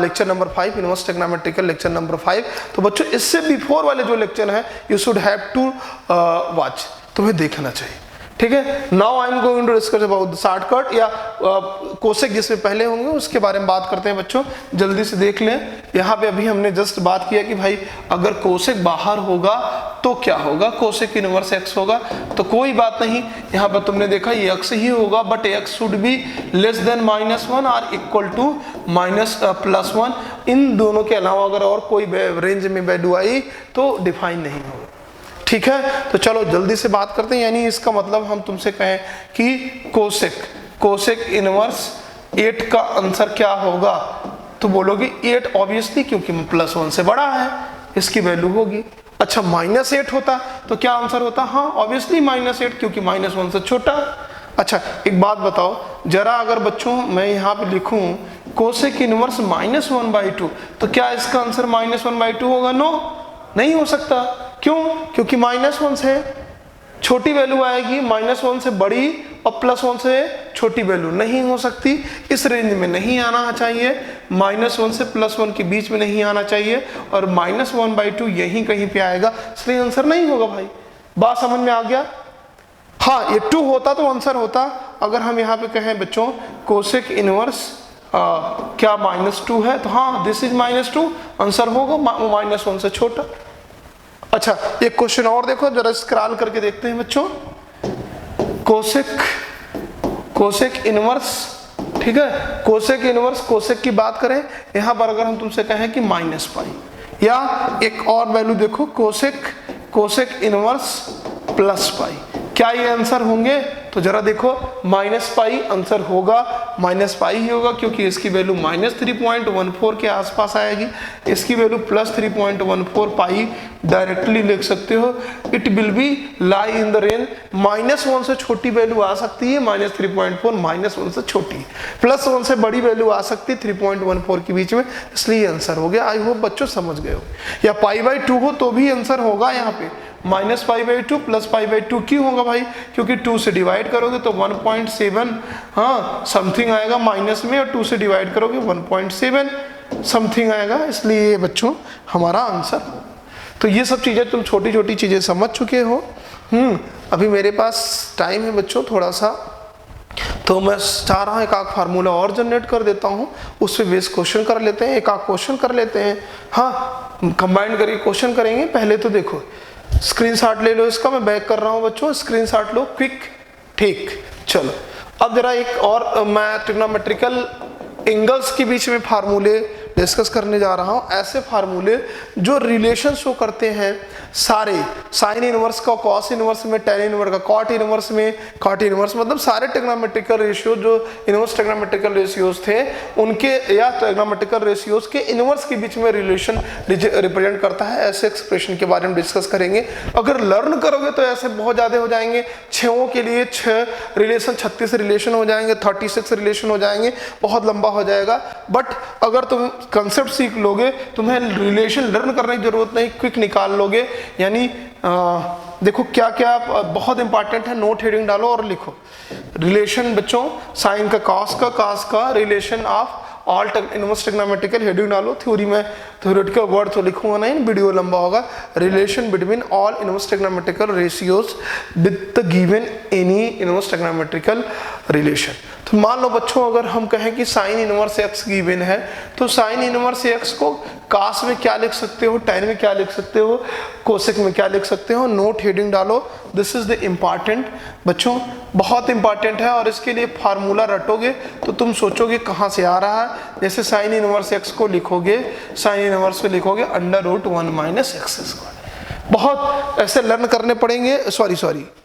lecture number 5, inverse trigonometrical lecture number 5। तो बच्चों इससे बिफोर वाले जो लेक्चर हैं you should have to watch, तुम्हें देखना चाहिए, ठीक है। Now I am going to discuss about the shortcut या कोसेक जिसमें पहले होंगे उसके बारे में बात करते हैं बच्चों, जल्दी से देख लें। यहाँ पे अभी हमने जस्ट बात किया कि भाई अगर कोसेक बाहर होगा तो क्या होगा, कोसेक इनवर्स x होगा, तो कोई बात नहीं, यहाँ पर तुमने देखा ये x ही होगा, but x should be less than -1 और इक्वल टू +1। इन दोनों के अलावा अगर और कोई रेंज में वैल्यू आई तो डिफाइन नहीं होगा, ठीक है। तो चलो जल्दी से बात करते हैं, यानी इसका मतलब हम तुमसे कहें कि कोसेक इनवर्स 8 का आंसर क्या होगा, तो बोलोगे 8 ऑब्वियसली, क्योंकि +1 से बड़ा है इसकी वैल्यू होगी। अच्छा -8 होता तो क्या आंसर होता, हाँ ऑब्वियसली -8, क्योंकि -1 से छोटा। अच्छा एक बात बताओ जरा, अगर बच्चों मैं यहाँ पे लिखूं कोसेक इनवर्स -1/2 तो क्या इसका आंसर -1/2 होगा? नो, नहीं हो सकता। क्यों? क्योंकि -1 से छोटी वैल्यू आएगी, -1 से बड़ी और +1 से छोटी वैल्यू नहीं हो सकती। इस रेंज में नहीं आना चाहिए, -1 से +1 के बीच में नहीं आना चाहिए, और -1/2 यहीं कहीं पे आएगा, इसलिए आंसर नहीं होगा। भाई बात समझ में आ गया? हाँ ये 2 होता तो आंसर होता। अगर हम यहाँ पे कहें बच्चों कोसेक इनवर्स क्या -2 है, तो हाँ दिस इज -2, आंसर होगा -1 से छोटा। अच्छा एक क्वेश्चन और देखो, जरा स्क्रॉल करके देखते हैं बच्चों। कोसेक इनवर्स, ठीक है, कोसेक की बात करें, यहां पर अगर हम तुमसे कहें कि -पाई, या एक और वैल्यू देखो कोसेक इनवर्स +पाई, क्या ये आंसर होंगे? तो जरा देखो -पाई आंसर होगा, -पाई ही होगा, क्योंकि इसकी वैल्यू -3.14 के आसपास आएगी, इसकी वैल्यू +3.14 पाई डायरेक्टली लिख सकते हो। It will be lie in the range, -1 से छोटी वैल्यू आ सकती है -3.4, -1 से छोटी, +1 से बड़ी वैल्यू आ सकती है 3.14 के बीच में, इसलिए आंसर हो गया। आई होप बच्चों समझ गए हो। या π/2 हो तो भी आंसर होगा, यहाँ पे -π/2 +π/2 क्यों होगा भाई? क्योंकि 2 से डिवाइड करोगे तो 1.7 हाँ समथिंग आएगा माइनस में, और 2 से डिवाइड करोगे 1.7 समथिंग आएगा, इसलिए बच्चों हमारा आंसर। तो ये सब चीजें तुम छोटी छोटी चीजें समझ चुके हो। अभी मेरे पास टाइम है बच्चों थोड़ा सा, तो मैं चाह रहा हूँ एक आध फार्मूला और जनरेट कर देता हूँ, उस पर बेस क्वेश्चन कर लेते हैं, एक आध क्वेश्चन कर लेते हैं। हाँ कंबाइंड करके क्वेश्चन करेंगे। पहले तो देखो स्क्रीनशॉट ले लो इसका, मैं बैक कर रहा हूँ बच्चों, स्क्रीनशॉट लो क्विक, ठीक। चलो अब जरा एक और मैं ट्रिग्नोमेट्रिकल एंगल्स के बीच में फार्मूले डिस्कस करने जा रहा हूं। ऐसे फार्मूले जो रिलेशन शो करते हैं सारे, साइन इनवर्स का कॉस इनवर्स में, टेन इनवर्स का कॉट इनवर्स में, कॉट इनवर्स मतलब सारे ट्रिग्नोमेट्रिकल रेशियो जो इनवर्स ट्रिग्नोमेट्रिकल रेशियोज थे उनके या ट्रिग्नोमेट्रिकल रेशियोज के इनवर्स के बीच में रिलेशन रिप्रेजेंट करता है। ऐसे एक्सप्रेशन के बारे में डिस्कस करेंगे। अगर लर्न करोगे तो ऐसे बहुत ज़्यादा हो जाएंगे, 6 के लिए 6 रिलेशन, 36 रिलेशन हो जाएंगे, 36 रिलेशन हो जाएंगे, बहुत लंबा हो जाएगा। बट अगर तुम कंसेप्ट सीख लोगे, तुम्हें रिलेशन लर्न करने की जरूरत नहीं, क्विक निकाल लोगे। यानी देखो क्या क्या बहुत इंपॉर्टेंट है, नोट हेडिंग डालो और लिखो। रिलेशन बच्चों साइन का कॉस का relation of all inverse trigonometrical, heading डालो। थ्योरी में थ्योरेटिकल वर्ड तो लिखूंगा नहीं, वीडियो लंबा होगा। Relation between all inverse trigonometrical ratios with the given any inverse trigonometrical relation. तो मान लो बच्चों अगर हम कहें कि साइन इनवर्स एक्स गिवन है, तो साइन इनवर्स एक्स को कास में क्या लिख सकते हो, टेन में क्या लिख सकते हो, कोसेक में क्या लिख सकते हो। नोट हेडिंग डालो, दिस इज द इम्पॉर्टेंट बच्चों, बहुत इंपॉर्टेंट है। और इसके लिए फार्मूला रटोगे तो तुम सोचोगे कहाँ से आ रहा है। जैसे साइन इनवर्स एक्स को लिखोगे, साइन इनवर्स को लिखोगे √1 - x²। बहुत ऐसे लर्न करने पड़ेंगे। सॉरी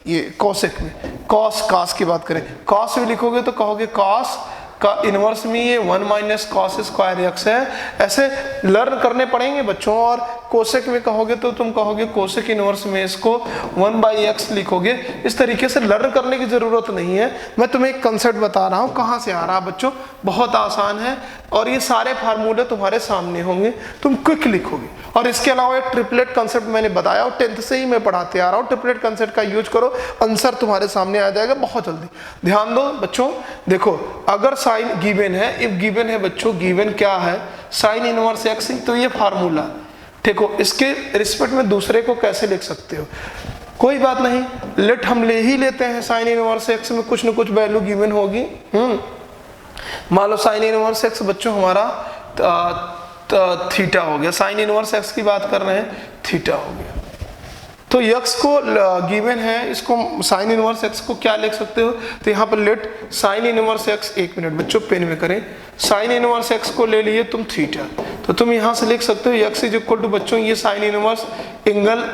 ये कॉसेक में कॉस की बात करें, कॉस भी लिखोगे तो कहोगे कॉस का इनवर्स में ये 1 - cos² x है। ऐसे लर्न करने पड़ेंगे बच्चों, और कोसेक में कहोगे तो तुम कहोगे कोसेक इनवर्स में इसको 1/x लिखोगे। इस तरीके से लर्न करने की जरूरत नहीं है, मैं तुम्हें एक कंसेप्ट बता रहा हूँ। कहाँ से आ रहा बच्चों, बहुत आसान है और ये सारे फार्मूले तुम्हारे सामने होंगे, तुम क्विक लिखोगे। और इसके अलावा एक ट्रिपलेट कंसेप्ट मैंने बताया और 10th से ही मैं पढ़ाते आ रहा हूँ। ट्रिपलेट कंसेप्ट का यूज करो, आंसर तुम्हारे सामने आ जाएगा बहुत जल्दी। ध्यान दो बच्चों, देखो अगर साइन गिवन है, इफ गिवन है बच्चों, गिवन क्या है, साइन इनवर्स एक्स, तो ये फार्मूला। देखो इसके रिस्पेक्ट में दूसरे को कैसे लिख सकते हो, कोई बात नहीं, लेट हम ले ही लेते हैं। साइन इनवर्स एक्स में कुछ न कुछ वैल्यू गिवन होगी। मान लो साइन इनवर्स एक्स बच्चों हमारा थीटा हो गया, साइन इनवर्स एक्स की बात कर रहे हैं, थीटा हो गया। तो यक्स को गिवन है, इसको साइन इनवर्स एक्स को क्या लिख सकते हो, तो यहाँ पर लेट साइन इनवर्स एक्स, एक मिनट बच्चों पेन में करें, साइन इनवर्स एक्स को ले लिए तुम थीटा, तो तुम यहाँ से लिख सकते हो यक्स इज इक्वल टू बच्चों ये साइन इनवर्स एंगल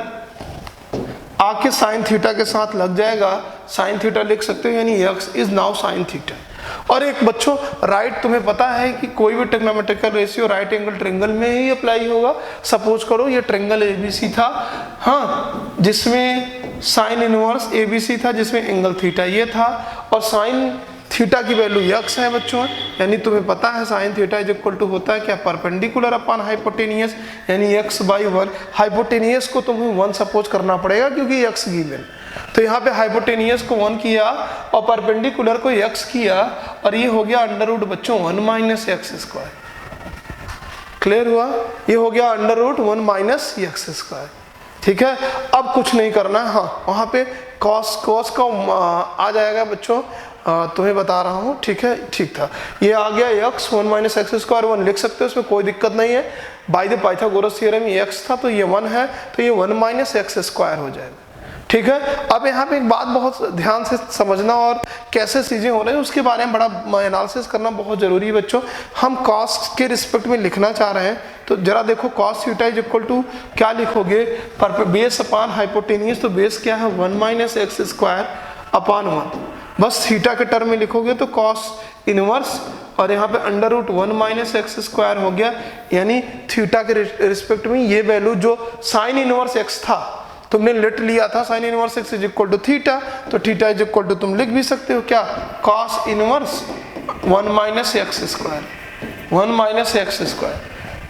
आके साइन थीटा के साथ लग जाएगा, साइन थीटा लिख सकते हो, यानी x is now sine theta. और एक बच्चों राइट, तुम्हें पता है कि कोई भी trigonometrical ratio right angle triangle में ही अप्लाई होगा। सपोज करो ये ट्रायंगल एबीसी था, हाँ, जिसमें साइन इनवर्स एबीसी था, जिसमें एंगल थीटा ये था, और साइन थीटा की वैल्यू यक्स है बच्चों, यानी तुम्हें पता है sine theta is equal to होता है क्या, परपेंडिकुलर अपॉन हाइपोटेनियस, यानी x/1। हाइपोटेनियस को तुम्हें 1 सपोज करना पड़ेगा क्योंकि x गिवन, तो यहाँ पे हाइपोटेनियस को 1 किया और परपेंडिकुलर को x किया, और ये हो गया अंडर रूट बच्चों 1 - x²। क्लियर हुआ, ये हो गया अंडर रूट 1 - x²। ठीक है, अब कुछ नहीं करना है, हाँ वहाँ पे cos का आ जाएगा बच्चों, तुम्हें बता रहा हूँ, ठीक है, ठीक था, ये आ गया x 1 - x² 1 लिख सकते हो, इसमें कोई दिक्कत नहीं है। बाय द पाइथागोरस थ्योरम ये x था तो ये 1 है, तो ये 1 - x² हो जाएगा। ठीक है, अब यहाँ पे एक बात बहुत ध्यान से समझना और कैसे चीजें हो रही है उसके बारे में बड़ा एनालिसिस करना बहुत जरूरी है बच्चों। हम cos के रिस्पेक्ट में लिखना चाह रहे हैं, तो जरा देखो cos theta is equal to क्या लिखोगे, बेस अपॉन हाइपोटेनियस, तो बेस क्या है 1 - x² अपॉन 1, बस थीटा के टर्म में लिखोगे तो cos इनवर्स, और यहाँ पे अंडर रूट 1 - x² हो गया, यानी थीटा के रिस्पेक्ट में ये वैल्यू जो साइन इनवर्स x था, तुमने लेट लिया था sine inverse x is equal to theta, तो थीटा इज इक्वल टू तुम लिख भी सकते हो क्या, cos इनवर्स 1 - x², 1 - x²।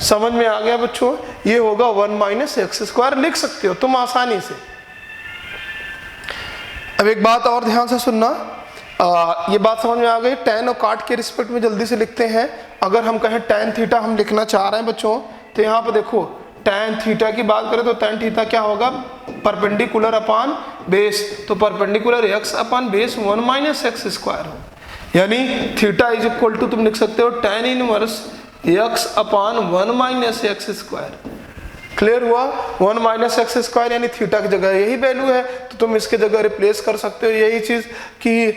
समझ में आ गया बच्चों, ये होगा 1 - x² लिख सकते हो तुम आसानी से। अब एक बात और ध्यान से सुनना, ये बात समझ में आ गई, tan और cot के रिस्पेक्ट में जल्दी से लिखते हैं। अगर हम कहें tan थीटा हम लिखना चाह रहे हैं बच्चों, तो यहाँ पे देखो tan थीटा की बात करें तो tan थीटा क्या होगा, परपेंडिकुलर अपॉन बेस, तो perpendicular x upon base 1 - x² हो, यानी थीटा इज इक्वल टू तुम लिख सकते हो tan inverse x upon 1 - x²। Clear हुआ, 1 - x², यानी थीटा की जगह यही वैल्यू है, तो तुम इसके जगह रिप्लेस कर सकते हो यही चीज कि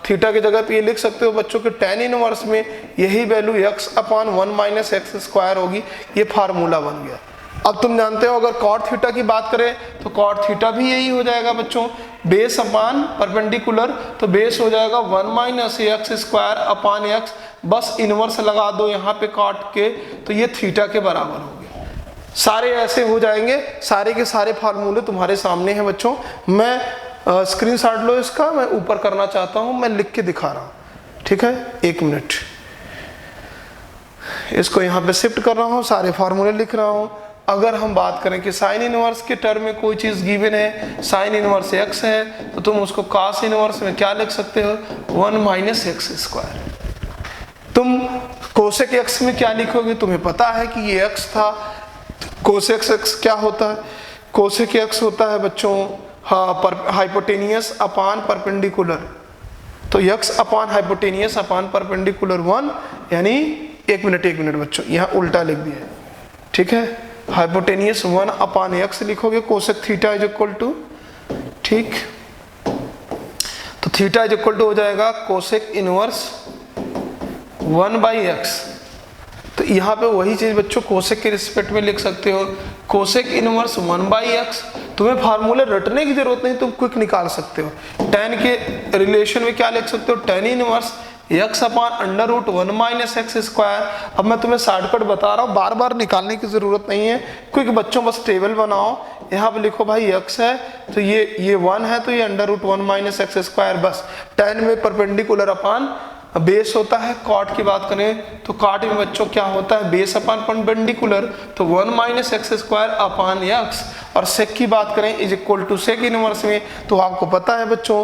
थीटा की जगह पे ये लिख सकते हो बच्चों के tan इनवर्स में यही वैल्यू x अपॉन 1 - x² होगी, ये फार्मूला बन गया। अब तुम जानते हो अगर cot थीटा की बात करें तो cot थीटा भी यही हो जाएगा बच्चों, बेस अपॉन परपेंडिकुलर, तो बेस हो जाएगा 1 - x² अपॉन x, बस इनवर्स लगा दो यहाँ पे cot के, तो ये थीटा के बराबर हो गया। सारे ऐसे हो जाएंगे, सारे के सारे फार्मूले तुम्हारे सामने हैं बच्चों। मैं स्क्रीनशॉट लो इसका, मैं ऊपर करना चाहता हूं, मैं लिख के दिखा रहा हूं, ठीक है, एक मिनट, इसको यहाँ पे शिफ्ट कर रहा हूँ, सारे फार्मूले लिख रहा हूँ। अगर हम बात करें कि साइन इनवर्स के टर्म में कोई चीज गिवन है, साइन इनवर्स x है, तो तुम उसको cos इनवर्स में क्या लिख सकते हो, 1 - x²। तुम कोसेक x में क्या लिखोगे, तुम्हें पता है कि ये x था, कोसेक x क्या होता है, कोसेक x होता है बच्चों हाइपोटेनियस अपॉन परपेंडिकुलर, तो x upon hypotenuse upon perpendicular 1, यानी एक मिनट बच्चों यहाँ उल्टा लिख दिया है, ठीक है, हाइपोटेनियस 1 अपॉन x लिखोगे, cosec theta is equal to, ठीक, तो थीटा इज इक्वल टू हो जाएगा कोसेक इनवर्स 1/x। तो यहाँ पे वही चीज बच्चों कोसेक के रिस्पेक्ट में लिख सकते हो, कोसेक इनवर्स 1/x। तुम्हें फार्मूले रटने की जरूरत नहीं, तुम क्विक निकाल सकते हो। tan के रिलेशन में क्या लिख सकते हो, tan inverse x upon under root 1 minus x square. अब मैं तुम्हें शॉर्टकट बता रहा हूँ, बार बार निकालने की जरूरत नहीं है, क्योंकि बच्चों बस टेबल बनाओ, यहाँ पे लिखो भाई x है तो ये 1 है तो ये under root 1 minus x square, बस tan में परपेंडिकुलर अपान बेस होता है। कॉट की बात करें तो कॉट में बच्चों क्या होता है, बेस अपान परपेंडिकुलर, तो 1 minus x square upon x. और सेक की बात करें is equal to sec inverse में, तो आपको पता है बच्चों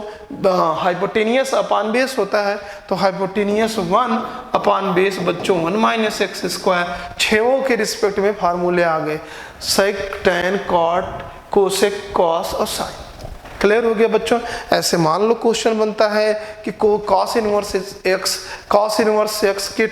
हाइपोटेनियस अपान बेस होता है, तो हाइपोटेनियस 1 अपान बेस बच्चों 1 माइनस एक्स स्क्वायर। छेवों के रिस्पेक्ट में फार्मूले आ गए, सेक, टैन, कॉट, कोसेक, कॉस और साइन। क्लियर हो गया बच्चों। ऐसे मान लो क्वेश्चन बनता है कि cos inverse x, cos inverse x के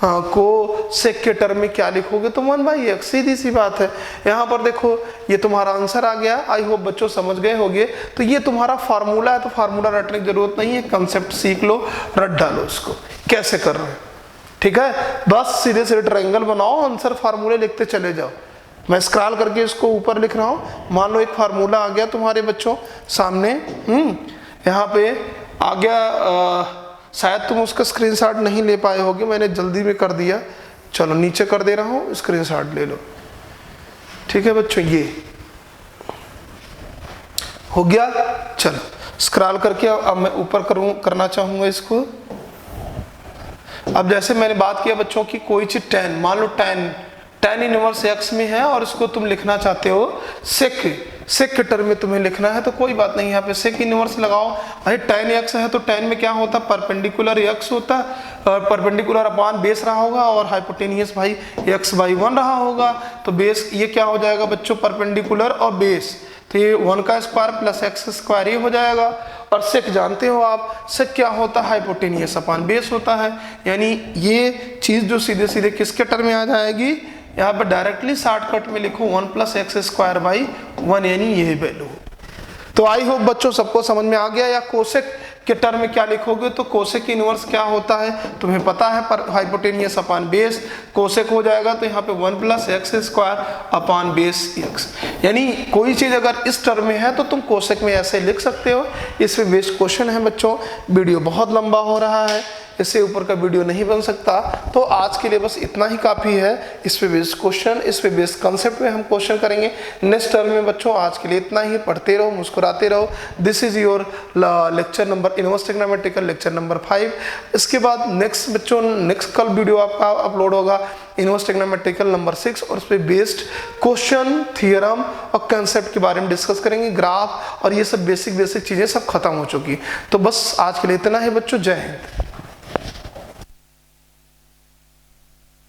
को सेक के टर्म में क्या लिखोगे, तो 1/x, सीधी सी बात है। यहाँ पर देखो ये तुम्हारा आंसर आ गया। आई होप बच्चों समझ गए होंगे। तो ये तुम्हारा फार्मूला है, तो फार्मूला रटने की जरूरत नहीं है, कंसेप्ट सीख लो, रट डालो इसको कैसे कर रहे हो, ठीक है। बस सीधे सीधे ट्रायंगल बनाओ, आंसर फार्मूले लिखते चले जाओ। मैं स्क्रॉल करके इसको ऊपर लिख रहा हूं। मान लो एक फार्मूला आ गया तुम्हारे बच्चों सामने, यहाँ पे आ गया। शायद तुम उसका स्क्रीनशॉट नहीं ले पाए होगे, मैंने जल्दी में कर दिया। चलो नीचे कर दे रहा हूं, स्क्रीनशॉट ले लो, ठीक है बच्चों। ये हो गया। चलो स्क्रॉल करके अब मैं ऊपर करना चाहूंगा इसको। अब जैसे मैंने बात किया बच्चों की, कोई चीज tan, मान लो tan इनवर्स x में है और इसको तुम लिखना चाहते हो सेक के टर्म में तुम्हें लिखना है, तो कोई बात नहीं, यहाँ पे सेक इनवर्स लगाओ। भाई tan x है तो tan में क्या होता है, परपेंडिकुलर x होता है, और परपेंडिकुलर अपान बेस रहा होगा, और हाइपोटेनियस भाई x/1 रहा होगा, तो बेस ये क्या हो जाएगा बच्चों, परपेंडिकुलर और बेस, तो ये 1 का स्क्वायर प्लस एक्स स्क्वायर ये हो जाएगा। और सेक जानते हो आप, सेक क्या होता है, हाइपोटेनियस अपान बेस होता है। यानी ये चीज जो सीधे सीधे किसके टर्म में आ जाएगी, यहाँ पर डायरेक्टली शॉर्टकट में लिखो 1 प्लस एक्स स्क्वायर बाई 1, यानी यही वैल्यू। तो आई होप बच्चों सबको समझ में आ गया। या कोसेक के टर्म में क्या लिखोगे, तो कोसेक इनवर्स क्या होता है तुम्हें पता है, पर हाइपोटेनियस अपान बेस कोसेक हो जाएगा, तो यहाँ पे 1 प्लस एक्स स्क्वायर अपान बेस एक्स। यानी कोई चीज अगर इस टर्म में है तो तुम कोसेक में ऐसे लिख सकते हो। इसमें बेस्ड क्वेश्चन है बच्चों। वीडियो बहुत लंबा हो रहा है, इससे ऊपर का वीडियो नहीं बन सकता, तो आज के लिए बस इतना ही काफ़ी है। इस पे बेस्ड क्वेश्चन, इस पे बेस्ड कंसेप्ट में हम क्वेश्चन करेंगे नेक्स्ट टर्म में बच्चों। आज के लिए इतना ही, पढ़ते रहो, मुस्कुराते रहो। This is your lecture number, inverse trigonometrical lecture number 5। इसके बाद नेक्स्ट बच्चों, नेक्स्ट कल वीडियो आपका अपलोड होगा इनवर्स ट्रिग्नोमेट्रिकल नंबर 6, और उस पर बेस्ड क्वेश्चन, थियरम और कंसेप्ट के बारे में डिस्कस करेंगे। ग्राफ और ये सब बेसिक चीज़ें सब खत्म हो चुकी। तो बस आज के लिए इतना ही बच्चों। जय हिंद।